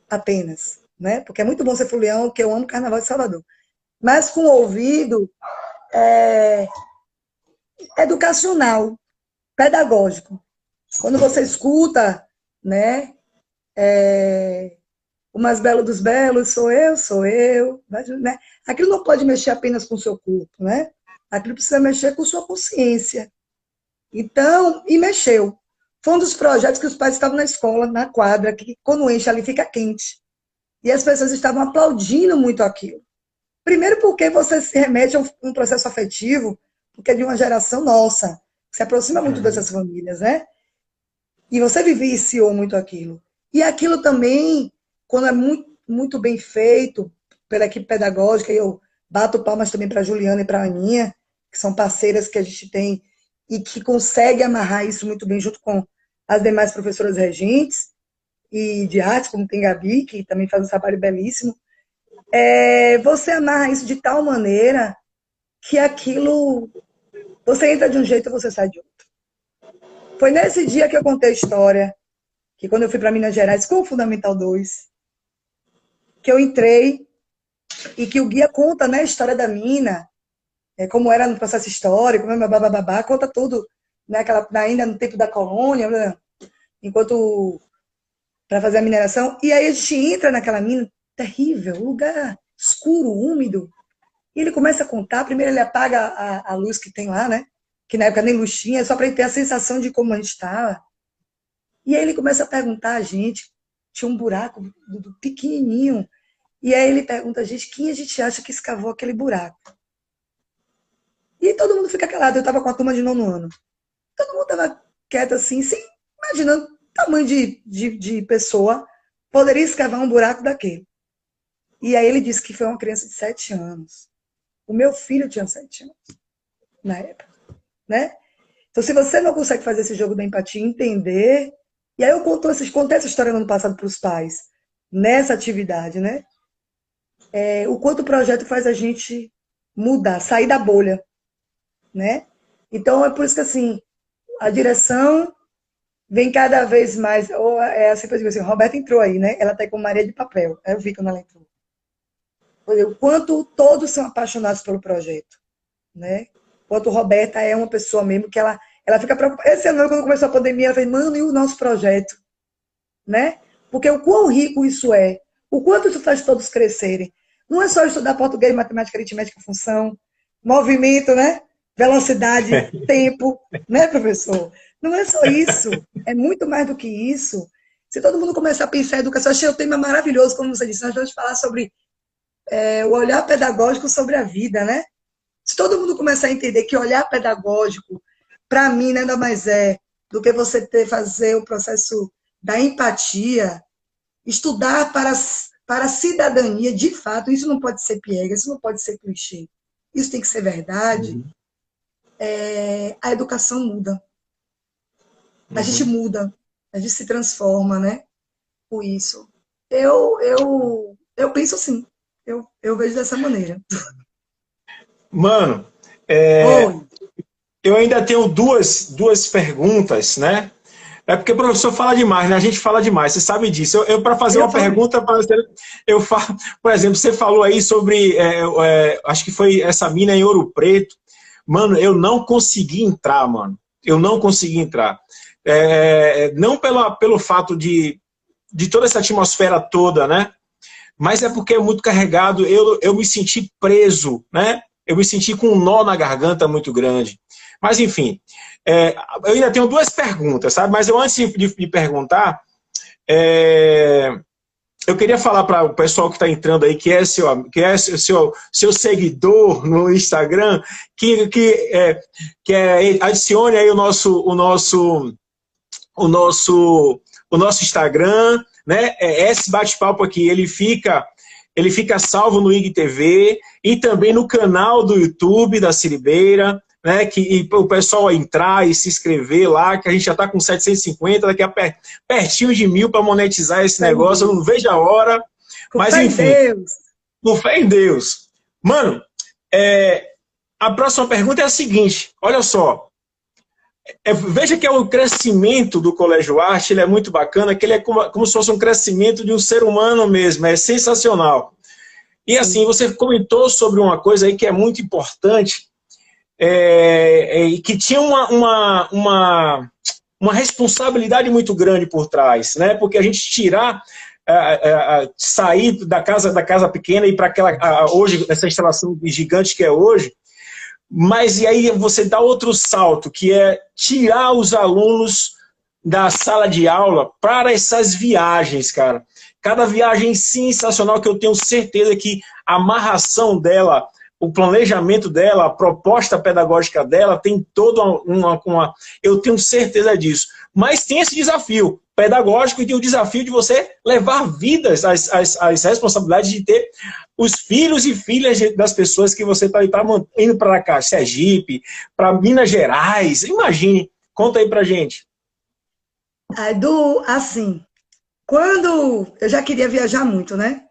apenas, né? Porque é muito bom ser fulião, que eu amo o Carnaval de Salvador, mas com o ouvido educacional, pedagógico. Quando você escuta, né? O mais belo dos belos sou eu, né? Aquilo não pode mexer apenas com o seu corpo, né? Aquilo precisa mexer com sua consciência. Então, e mexeu. Foi um dos projetos que os pais estavam na escola, na quadra, que quando enche ali fica quente. E as pessoas estavam aplaudindo muito aquilo. Primeiro porque você se remete a um processo afetivo, porque é de uma geração nossa, que se aproxima muito dessas famílias, né? E você vivenciou muito aquilo. E aquilo também, quando é muito, muito bem feito pela equipe pedagógica, e eu bato palmas também para a Juliana e para a Aninha, que são parceiras que a gente tem e que consegue amarrar isso muito bem junto com as demais professoras regentes e de artes, como tem Gabi, que também faz um trabalho belíssimo. Você amarra isso de tal maneira que aquilo, você entra de um jeito e você sai de outro. Foi nesse dia que eu contei a história, que quando eu fui para Minas Gerais com o Fundamental 2, que eu entrei e que o guia conta, né, a história da mina, como era no processo histórico, babá, conta tudo, né, ainda no tempo da colônia, né, enquanto para fazer a mineração. E aí a gente entra naquela mina terrível, lugar escuro, úmido, e ele começa a contar. Primeiro ele apaga a luz que tem lá, né, que na época nem luz tinha, só para ele ter a sensação de como a gente estava. E aí ele começa a perguntar a gente, tinha um buraco pequenininho, e aí ele pergunta a gente quem a gente acha que escavou aquele buraco. E todo mundo fica calado. Eu estava com a turma de 9º ano. Todo mundo estava quieto assim, sem, imaginando o tamanho de pessoa poderia escavar um buraco daquele. E aí ele disse que foi uma criança de 7 anos. O meu filho tinha 7 anos na época, né? Então, se você não consegue fazer esse jogo da empatia, entender... E aí eu contei essa história no ano passado para os pais, nessa atividade, né? O quanto o projeto faz a gente mudar, sair da bolha, né? Então, é por isso que, assim, a direção vem cada vez mais... Ou sempre eu digo assim, Roberta entrou aí, né? Ela está com Maria de Papel. Aí eu vi quando ela entrou. O quanto todos são apaixonados pelo projeto, né? O quanto Roberta é uma pessoa mesmo que ela fica preocupada. Esse ano, quando começou a pandemia, ela fez, mano, e o nosso projeto? Né? Porque o quão rico isso é, o quanto isso faz todos crescerem. Não é só estudar português, matemática, aritmética, função, movimento, né? Velocidade, tempo, né, professor? Não é só isso, é muito mais do que isso. Se todo mundo começar a pensar em educação, achei o tema maravilhoso, como você disse, nós vamos falar sobre o olhar pedagógico sobre a vida, né? Se todo mundo começar a entender que olhar pedagógico, para mim, nada mais é do que você fazer o processo da empatia, estudar para a cidadania, de fato, isso não pode ser piega, isso não pode ser clichê, isso tem que ser verdade. A educação muda. A gente muda, a gente se transforma, né? Com isso. Eu penso assim, eu vejo dessa maneira. Mano, eu ainda tenho duas perguntas, né? É porque o professor fala demais, né? A gente fala demais, você sabe disso. Eu para fazer uma pergunta, eu falo, por exemplo, você falou aí sobre, acho que foi essa mina em Ouro Preto. Mano, eu não consegui entrar, mano. Eu não consegui entrar. Não pelo fato de toda essa atmosfera toda, né? Mas é porque é muito carregado. Eu me senti preso, né? Eu me senti com um nó na garganta muito grande. Mas, enfim, eu ainda tenho duas perguntas, sabe? Mas antes de perguntar, eu queria falar para o pessoal que está entrando aí, que é seu seguidor no Instagram, que adicione aí o nosso Instagram, né? Esse bate-papo aqui, ele fica salvo no IGTV e também no canal do YouTube da Siribeira, né, e o pessoal entrar e se inscrever lá, que a gente já está com 750, daqui a pertinho de 1.000 para monetizar esse Fé em negócio, eu Deus. não vejo a hora, Com mas fé em enfim, Deus. com fé em Deus. Mano, a próxima pergunta é a seguinte, olha só, veja que o crescimento do Colégio Arte, ele é muito bacana, que ele é como se fosse um crescimento de um ser humano mesmo, é sensacional. E assim, Sim. você comentou sobre uma coisa aí que é muito importante, e que tinha uma responsabilidade muito grande por trás, né? Porque a gente sair da casa pequena e para aquela hoje essa instalação gigante que é hoje, mas e aí você dá outro salto, que é tirar os alunos da sala de aula para essas viagens, cara. Cada viagem sensacional que eu tenho certeza que a amarração dela, o planejamento dela, a proposta pedagógica dela tem toda eu tenho certeza disso. Mas tem esse desafio pedagógico e tem o desafio de você levar vidas, as responsabilidades de ter os filhos e filhas das pessoas que você está indo para cá, Sergipe, para Minas Gerais, imagine. Conta aí pra gente. Assim, quando eu já queria viajar muito, né?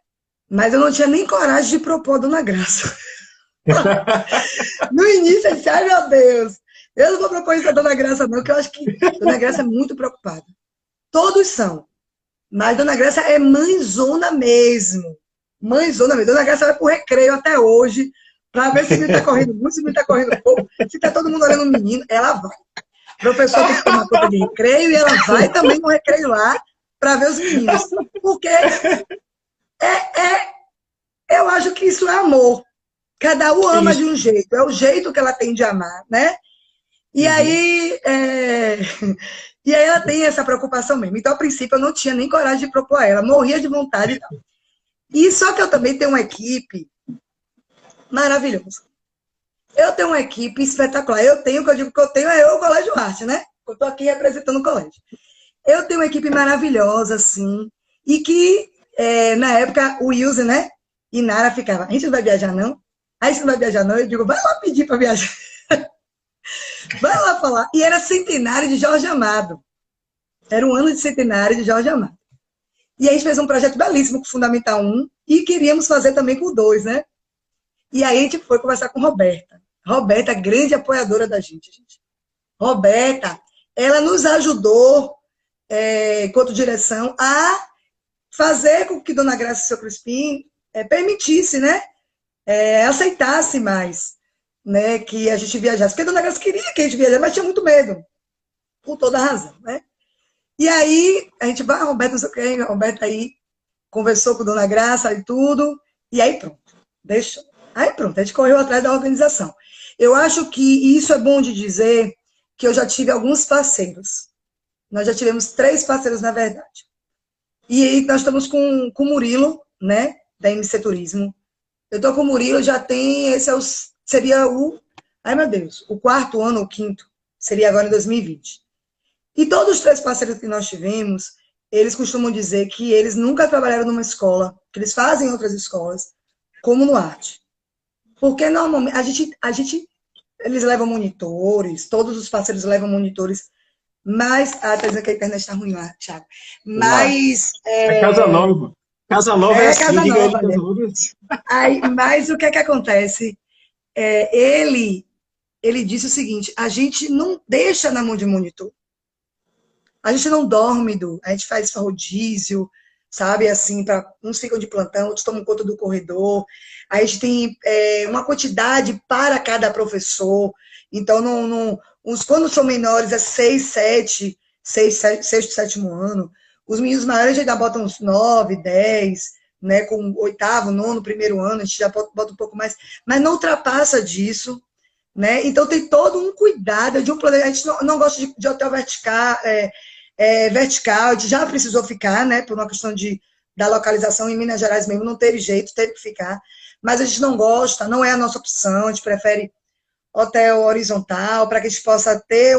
Mas eu não tinha nem coragem de propor a Dona Graça. No início, eu disse, ai meu Deus, eu não vou propor isso a Dona Graça, não, que eu acho que Dona Graça é muito preocupada. Todos são. Mas Dona Graça é mãezona mesmo. Mãezona mesmo. Dona Graça vai pro recreio até hoje, para ver se o menino tá correndo muito, se o menino tá correndo pouco, se tá todo mundo olhando o menino, ela vai. O professor tem que tomar conta de recreio e ela vai também no recreio lá para ver os meninos. Porque eu acho que isso é amor. Cada um ama de Isso. um jeito, é o jeito que ela tem de amar, né? E Uhum. aí, e aí ela tem essa preocupação mesmo. Então, a princípio, eu não tinha nem coragem de propor a ela, morria de vontade e tal. E só que eu também tenho uma equipe maravilhosa. Eu tenho uma equipe espetacular. O que eu digo que eu tenho é o Colégio Arte, né? Eu estou aqui representando o colégio. Eu tenho uma equipe maravilhosa, assim, e que, na época, o Wilson, né, e Nara ficava, a gente não vai viajar, não? Aí você não vai viajar, não? Eu digo, vai lá pedir para viajar. Vai lá falar. E era centenário de Jorge Amado. Era um ano de centenário de Jorge Amado. E a gente fez um projeto belíssimo com o Fundamental 1 e queríamos fazer também com o 2, né? E aí a gente foi conversar com Roberta. Roberta, grande apoiadora da gente. Roberta, ela nos ajudou, enquanto direção, a fazer com que Dona Graça e seu Crispim permitisse, né? Aceitasse mais, né? Que a gente viajasse. Porque Dona Graça queria que a gente viajasse, mas tinha muito medo. Por toda a razão, né? E aí, a gente vai, Roberta, não sei o que, Roberta aí conversou com Dona Graça e tudo, e aí pronto, deixou. Aí pronto, a gente correu atrás da organização. Eu acho que isso é bom de dizer que eu já tive alguns parceiros. Nós já tivemos 3 parceiros, na verdade. E aí nós estamos com o Murilo, né, da MC Turismo. Eu estou com o Murilo, já tem, seria ai meu Deus, o 4º ano, o 5º, seria agora em 2020. E todos os 3 parceiros que nós tivemos, eles costumam dizer que eles nunca trabalharam numa escola, que eles fazem outras escolas, como no arte. Porque normalmente eles levam monitores, todos os parceiros levam monitores, mas tá dizendo que a internet está ruim lá, Thiago. Lá. Mas É Casa Nova. Casa Nova é assim, Casa diga ele, Nova, Casa né? Nova é assim. Aí, mas o que é que acontece? Ele disse o seguinte: a gente não deixa na mão de monitor. A gente não dorme, a gente faz rodízio, sabe, assim, uns ficam de plantão, outros tomam conta do corredor. A gente tem uma quantidade para cada professor. Então, quando são menores, é 6, 7, 6º, 7º ano. Os meninos maiores já botam uns 9, 10, né, com 8º, 9º, 1º ano, a gente já bota um pouco mais, mas não ultrapassa disso, né? Então tem todo um cuidado de um planejamento. A gente não gosta de hotel vertical, vertical, a gente já precisou ficar, né, por uma questão da localização em Minas Gerais mesmo, não teve jeito, teve que ficar, mas a gente não gosta, não é a nossa opção, a gente prefere hotel horizontal, para que a gente possa ter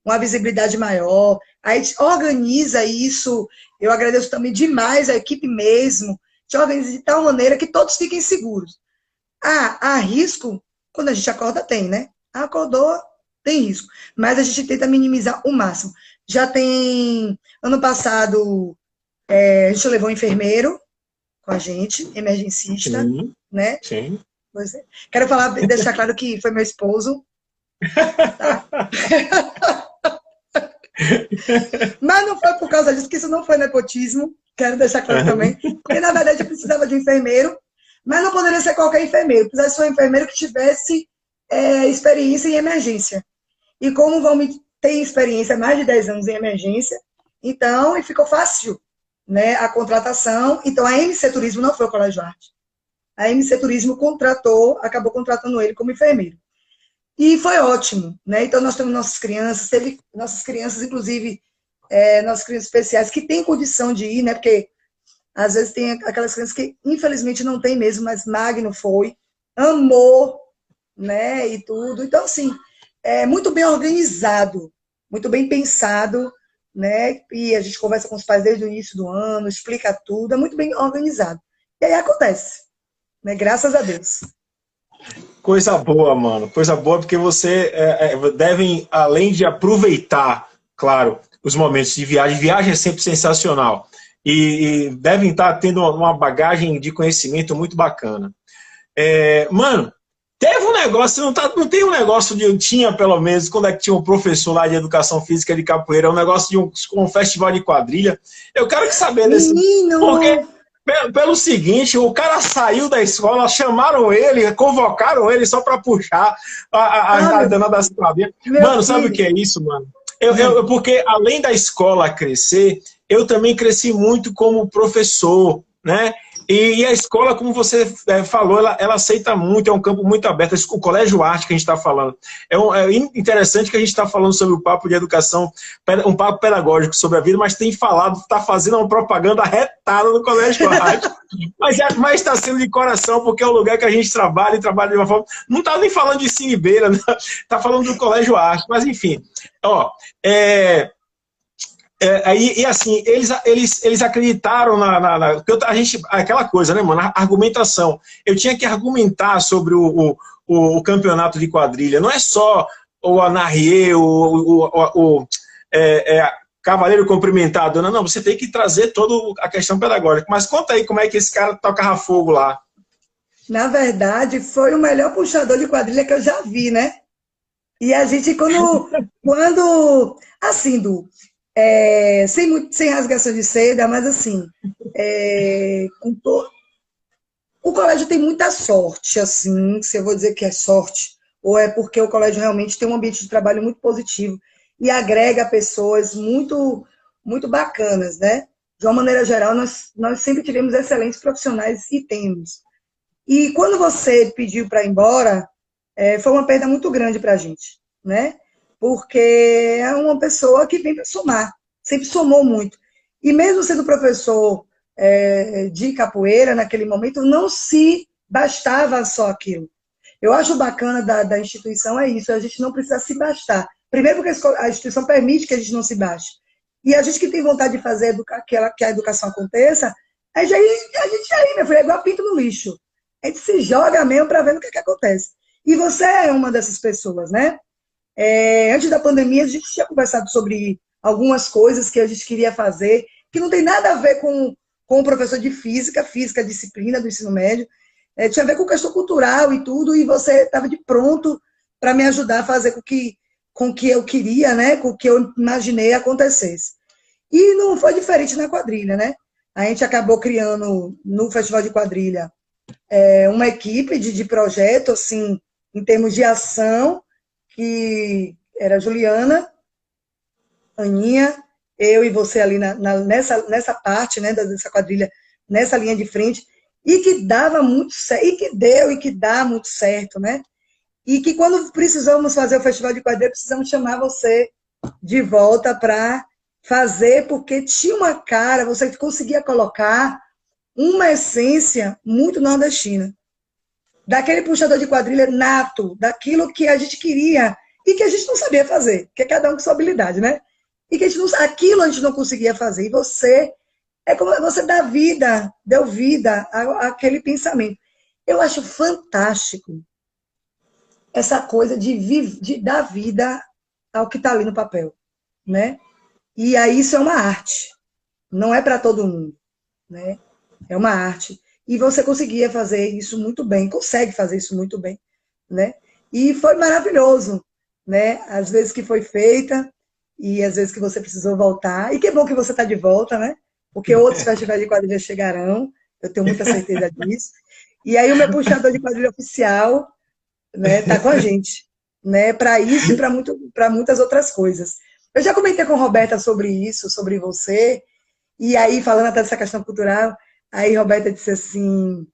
uma visibilidade maior. Aí a gente organiza isso, eu agradeço também demais a equipe mesmo, a gente organiza de tal maneira que todos fiquem seguros. Há risco, quando a gente acorda tem, né? Acordou, tem risco. Mas a gente tenta minimizar o máximo. Já tem, ano passado, a gente levou um enfermeiro com a gente, emergencista, Sim, né? sim. Pois é. Quero falar, deixar claro que foi meu esposo, tá? Mas não foi por causa disso, que isso não foi nepotismo, quero deixar claro também. Porque, na verdade, eu precisava de um enfermeiro, mas não poderia ser qualquer enfermeiro. Precisasse ser um enfermeiro que tivesse experiência em emergência. E como vão ter experiência há mais de 10 anos em emergência, então, e ficou fácil, né, a contratação. Então, a MC Turismo não foi o Colégio Arte. A MC Turismo acabou contratando ele como enfermeiro. E foi ótimo, né? Então, nós temos nossas crianças, teve nossas crianças, inclusive, nossas crianças especiais, que têm condição de ir, né? Porque, às vezes, tem aquelas crianças que, infelizmente, não tem mesmo, mas Magno foi, amou, né? E tudo. Então, assim, é muito bem organizado, muito bem pensado, né? E a gente conversa com os pais desde o início do ano, explica tudo, é muito bem organizado. E aí acontece, né? Graças a Deus. Coisa boa, mano. Coisa boa, porque você devem, além de aproveitar, claro, os momentos de viagem. Viagem é sempre sensacional. E devem estar tendo uma bagagem de conhecimento muito bacana. Mano, teve um negócio, não tem um negócio de eu tinha, pelo menos, quando é que tinha um professor lá de educação física de capoeira, um negócio de um festival de quadrilha. Eu quero que saber desse. Porque, Menino! pelo seguinte, o cara saiu da escola, chamaram ele, convocaram ele só para puxar Ah, a dana das quadrilhas. meu Mano, sabe o que filho! é isso, mano? Hum. Porque além da escola crescer, eu também cresci muito como professor, né? E a escola, como você falou, ela aceita muito, é um campo muito aberto. O Colégio Arte que a gente está falando. É interessante que a gente está falando sobre o papo de educação, um papo pedagógico sobre a vida, mas tem falado, está fazendo uma propaganda retada do Colégio Arte. Mas está sendo de coração, porque é o lugar que a gente trabalha e trabalha de uma forma. Não está nem falando de Cinebeira, está falando do Colégio Arte, mas enfim. Ó, e assim, eles acreditaram a gente, aquela coisa, né, mano? A argumentação. Eu tinha que argumentar sobre o campeonato de quadrilha. Não é só o anarrier, cavaleiro cumprimentado. Não, você tem que trazer toda a questão pedagógica. Mas conta aí como é que esse cara tocava fogo lá. Na verdade, foi o melhor puxador de quadrilha que eu já vi, né? E a gente, assim, sem rasgação de seda, mas assim, o colégio tem muita sorte, assim, se eu vou dizer que é sorte, ou é porque o colégio realmente tem um ambiente de trabalho muito positivo e agrega pessoas muito, muito bacanas, né? De uma maneira geral, nós sempre tivemos excelentes profissionais e temos. E quando você pediu para ir embora, foi uma perda muito grande para a gente, né? Porque é uma pessoa que vem para somar, sempre somou muito. E mesmo sendo professor de capoeira, naquele momento, não se bastava só aquilo. Eu acho bacana da instituição é isso, a gente não precisa se bastar. Primeiro porque a instituição permite que a gente não se baste. E a gente que tem vontade de fazer que a educação aconteça, a gente aí, meu filho, é igual pinto no lixo. A gente se joga mesmo para ver o que acontece. E você é uma dessas pessoas, né? Antes da pandemia, a gente tinha conversado sobre algumas coisas que a gente queria fazer, que não tem nada a ver com o professor de física, disciplina do ensino médio, tinha a ver com questão cultural e tudo, e você estava de pronto para me ajudar a fazer com que eu queria, né? Com o que eu imaginei acontecesse. E não foi diferente na quadrilha, né? A gente acabou criando, no Festival de Quadrilha, uma equipe de projeto, assim, em termos de ação, que era a Juliana, Aninha, eu e você ali nessa parte, né, dessa quadrilha, nessa linha de frente, e que dava muito certo, e que deu e que dá muito certo, né? E que quando precisamos fazer o Festival de Quadrilha, precisamos chamar você de volta para fazer, porque tinha uma cara, você conseguia colocar uma essência muito nordestina. Daquele puxador de quadrilha nato, daquilo que a gente queria e que a gente não sabia fazer, porque cada um com sua habilidade, né? E que aquilo a gente não conseguia fazer. E você, é como você deu vida àquele pensamento. Eu acho fantástico essa coisa de dar vida ao que está ali no papel, né? E aí isso é uma arte, não é para todo mundo, né? É uma arte. E você conseguia fazer isso muito bem, consegue fazer isso muito bem, né? E foi maravilhoso, né? Às vezes que foi feita e às vezes que você precisou voltar. E que bom que você está de volta, né? Porque outros festivais de quadrilha chegarão, eu tenho muita certeza disso. E aí o meu puxador de quadrilha oficial, né, tá com a gente, né? Para isso e para muitas outras coisas. Eu já comentei com a Roberta sobre isso, sobre você, e aí falando até dessa questão cultural, aí Roberta disse assim,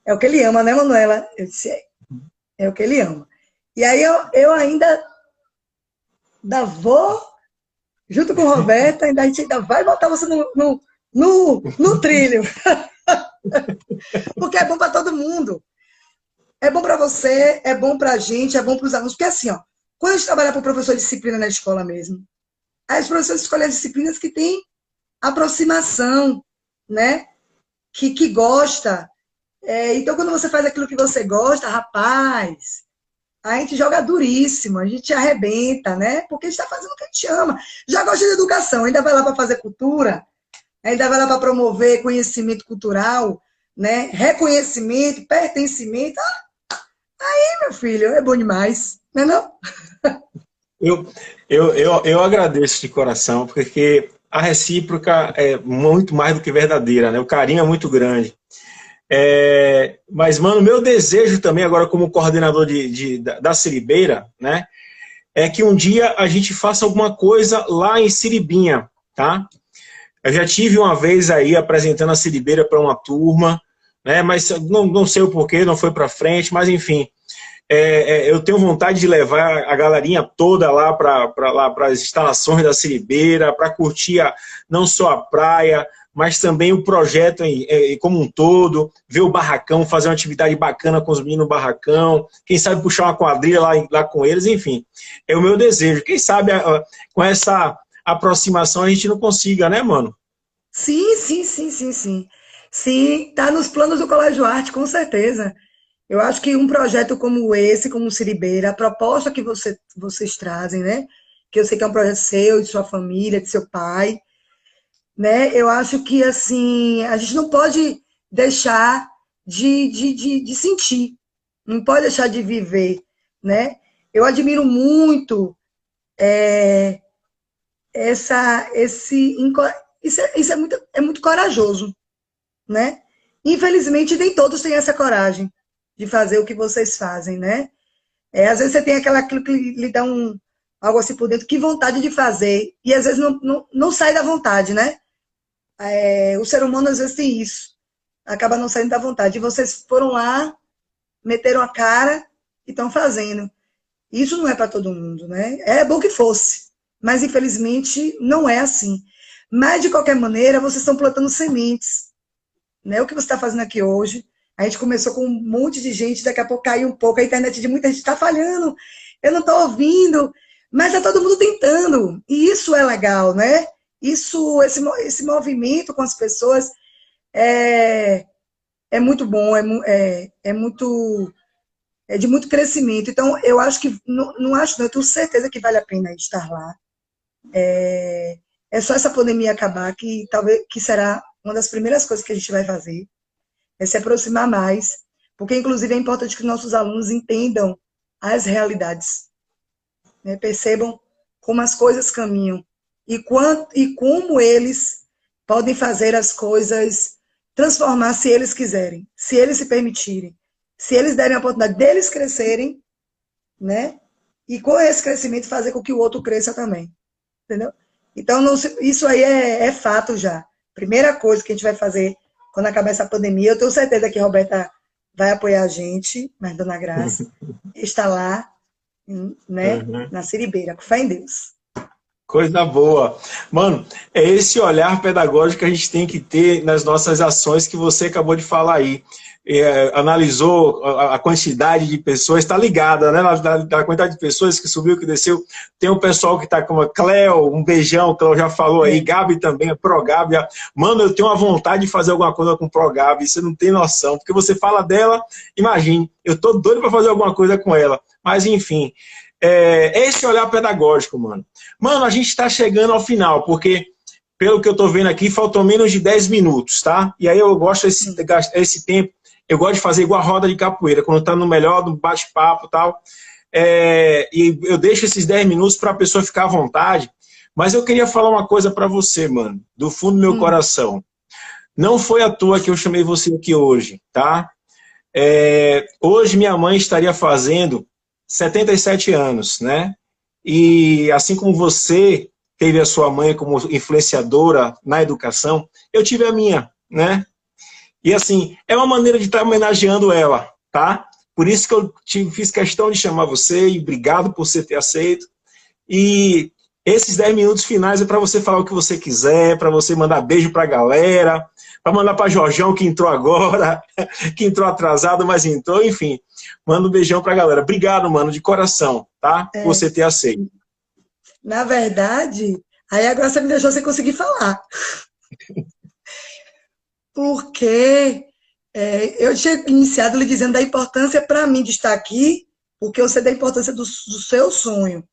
é o que ele ama, né, Manuela? Eu disse, é o que ele ama. E aí eu ainda vou, junto com Roberta, a gente ainda vai botar você no trilho. Porque é bom para todo mundo. É bom para você, é bom para a gente, é bom para os alunos. Porque assim, ó, quando a gente trabalha com professor de disciplina na escola mesmo, aí os professores escolhem as disciplinas que têm aproximação, né? Que gosta. Então, quando você faz aquilo que você gosta, rapaz, a gente joga duríssimo, a gente arrebenta, né? Porque a gente está fazendo o que a gente ama. Já gosta de educação, ainda vai lá para fazer cultura, ainda vai lá para promover conhecimento cultural, né? Reconhecimento, pertencimento. Aí, meu filho, é bom demais, não é não? Eu agradeço de coração, porque a recíproca é muito mais do que verdadeira, né? O carinho é muito grande. Mas, mano, meu desejo também, agora como coordenador da Siribeira, né? É que um dia a gente faça alguma coisa lá em Siribinha, tá? Eu já tive uma vez aí apresentando a Siribeira para uma turma, né? Mas não sei o porquê, não foi para frente, mas enfim. Eu tenho vontade de levar a galerinha toda lá para as instalações da Siribeira, para curtir não só a praia, mas também o projeto como um todo, ver o barracão, fazer uma atividade bacana com os meninos no barracão, quem sabe puxar uma quadrilha lá com eles, enfim. É o meu desejo. Quem sabe com essa aproximação a gente não consiga, né, mano? Sim, sim, sim, sim, sim. Sim, tá nos planos do Colégio Arte, com certeza. Eu acho que um projeto como esse, como o Siribeira, a proposta que vocês trazem, né? Que eu sei que é um projeto seu, de sua família, de seu pai, né? Eu acho que, assim, a gente não pode deixar de sentir, não pode deixar de viver, né? Eu admiro muito essa, esse, isso é muito corajoso, né? Infelizmente, nem todos têm essa coragem de fazer o que vocês fazem, né? Às vezes você tem aquilo que lhe dá algo assim por dentro, que vontade de fazer, e às vezes não sai da vontade, né? O ser humano às vezes tem isso, acaba não saindo da vontade. E vocês foram lá, meteram a cara e estão fazendo. Isso não é para todo mundo, né? É bom que fosse, mas infelizmente não é assim. Mas, de qualquer maneira, vocês estão plantando sementes, né? O que você está fazendo aqui hoje, a gente começou com um monte de gente, daqui a pouco caiu um pouco, a internet de muita gente está falhando, eu não estou ouvindo, mas está todo mundo tentando, e isso é legal, né? Esse movimento com as pessoas é muito bom, é de muito crescimento. Então, eu acho que, não acho, não, eu tenho certeza que vale a pena estar lá. É só essa pandemia acabar, que talvez que será uma das primeiras coisas que a gente vai fazer, é se aproximar mais, porque, inclusive, é importante que nossos alunos entendam as realidades, né? Percebam como as coisas caminham e como eles podem fazer as coisas transformar se eles quiserem, se eles se permitirem, se eles derem a oportunidade deles crescerem, né? E com esse crescimento fazer com que o outro cresça também, entendeu? Então, isso aí é fato já. Primeira coisa que a gente vai fazer quando acabar essa pandemia, eu tenho certeza que a Roberta vai apoiar a gente, mas Dona Graça está lá, né, na Siribeira, com fé em Deus. Coisa boa. Mano, é esse olhar pedagógico que a gente tem que ter nas nossas ações que você acabou de falar aí. analisou a quantidade de pessoas, está ligada, né? Da quantidade de pessoas que subiu, que desceu. Tem o pessoal que está como a Cleo, um beijão, Cleo já falou aí, Gabi também, a ProGabi. Mano, eu tenho uma vontade de fazer alguma coisa com ProGabi, você não tem noção, porque você fala dela, imagine, eu tô doido para fazer alguma coisa com ela. Mas, enfim, esse olhar pedagógico, mano. Mano, a gente está chegando ao final, porque, pelo que eu tô vendo aqui, faltam menos de 10 minutos, tá? E aí eu gosto esse tempo. Eu gosto de fazer igual a roda de capoeira, quando está no melhor do bate-papo e tal. E eu deixo esses 10 minutos para a pessoa ficar à vontade. Mas eu queria falar uma coisa para você, mano, do fundo do meu coração. Não foi à toa que eu chamei você aqui hoje, tá? Hoje minha mãe estaria fazendo 77 anos, né? E assim como você teve a sua mãe como influenciadora na educação, eu tive a minha, né? E assim, é uma maneira de estar homenageando ela, tá? Por isso que eu fiz questão de chamar você e obrigado por você ter aceito. E esses 10 minutos finais é para você falar o que você quiser, para você mandar beijo para a galera, para mandar para Jorjão, que entrou agora, que entrou atrasado, mas entrou, enfim. Manda um beijão para a galera. Obrigado, mano, de coração, tá? Por você ter aceito. Na verdade, aí agora você me deixou sem conseguir falar. Porque eu tinha iniciado lhe dizendo da importância para mim de estar aqui, porque eu sei da importância do seu sonho.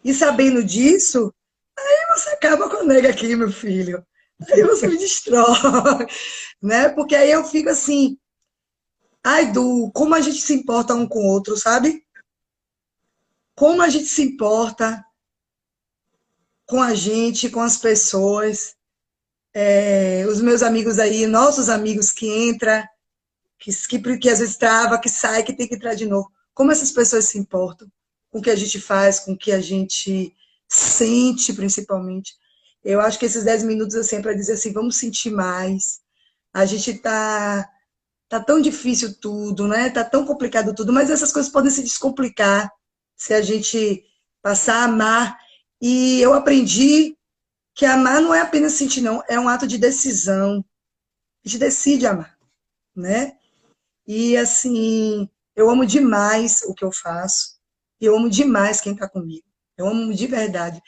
E sabendo disso, aí você acaba com a nega aqui, meu filho. Aí você me destrói, né? Porque aí eu fico assim, ai, Du, como a gente se importa um com o outro, sabe? Como a gente se importa com a gente, com as pessoas. Os meus amigos aí, nossos amigos que entram, que às vezes trava, que sai, que tem que entrar de novo. Como essas pessoas se importam com o que a gente faz, com o que a gente sente, principalmente. Eu acho que esses 10 minutos assim, é para dizer assim, vamos sentir mais. A gente tá tão difícil tudo, né? Tá tão complicado tudo, mas essas coisas podem se descomplicar se a gente passar a amar. E eu aprendi que amar não é apenas sentir, não. É um ato de decisão. A gente decide amar, né? E, assim, eu amo demais o que eu faço. E eu amo demais quem está comigo. Eu amo de verdade.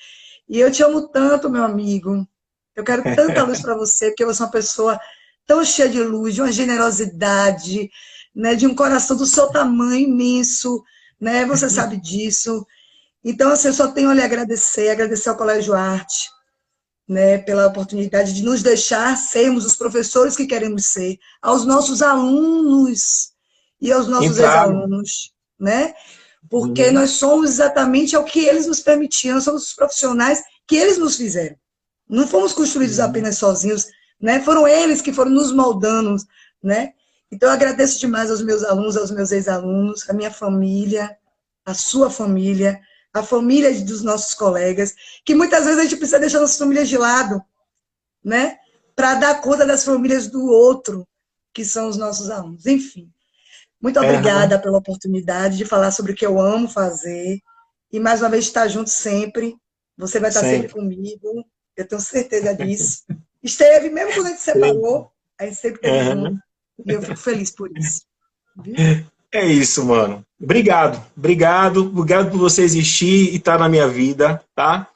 E eu te amo tanto, meu amigo. Eu quero tanta luz para você, porque você é uma pessoa tão cheia de luz, de uma generosidade, né? De um coração do seu tamanho imenso, né? Você sabe disso. Então, assim, eu só tenho a lhe agradecer ao Colégio Arte, né, pela oportunidade de nos deixar sermos os professores que queremos ser, aos nossos alunos e aos nossos ex-alunos, né? Porque nós somos exatamente o que eles nos permitiram, nós somos os profissionais que eles nos fizeram. Não fomos construídos apenas sozinhos, né? Foram eles que foram nos moldando, né? Então, eu agradeço demais aos meus alunos, aos meus ex-alunos, a minha família, a sua família, a família dos nossos colegas, que muitas vezes a gente precisa deixar nossas famílias de lado, né? Para dar conta das famílias do outro, que são os nossos alunos. Enfim, muito obrigada pela oportunidade de falar sobre o que eu amo fazer. E, mais uma vez, estar junto sempre. Você vai estar sempre comigo, eu tenho certeza disso. Esteve, mesmo quando a gente separou, a gente sempre esteve junto. E eu fico feliz por isso. Viu? É isso, mano. Obrigado por você existir e estar na minha vida, tá?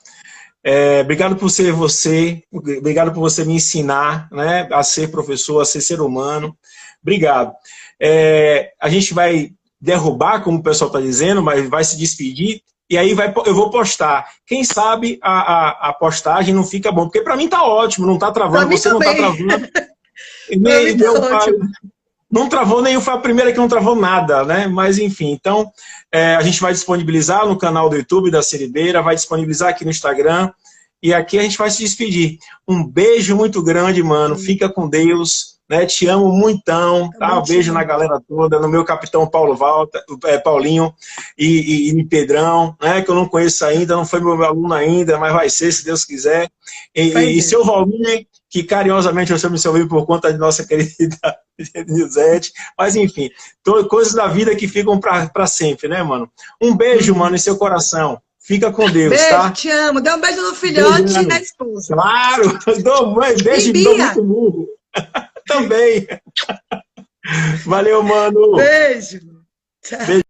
Obrigado por ser você, obrigado por você me ensinar, né, a ser professor, a ser ser humano. Obrigado. A gente vai derrubar, como o pessoal está dizendo, mas vai se despedir, e aí eu vou postar. Quem sabe a postagem não fica bom, porque para mim tá ótimo, não tá travando, você não tá travando. Nem meu pai... Não travou nenhum, foi a primeira que não travou nada, né? Mas enfim, então a gente vai disponibilizar no canal do YouTube da Seribeira, vai disponibilizar aqui no Instagram, e aqui a gente vai se despedir. Um beijo muito grande, mano, fica com Deus, né? Te amo muitão, tá? Um beijo na galera toda, no meu capitão Paulinho e Pedrão, né? Que eu não conheço ainda, não foi meu aluno ainda, mas vai ser, se Deus quiser. E seu Valmir, que carinhosamente eu chamo seu Valmir por conta de nossa querida Nilzete, mas enfim, coisas da vida que ficam para sempre, né, mano? Um beijo, mano, em seu coração. Fica com Deus, beijo, tá? Te amo. Dá um beijo no filhote beijo, e na esposa. Claro! Dou beijo e dou muito burro. Também. Valeu, mano. Beijo. Tchau.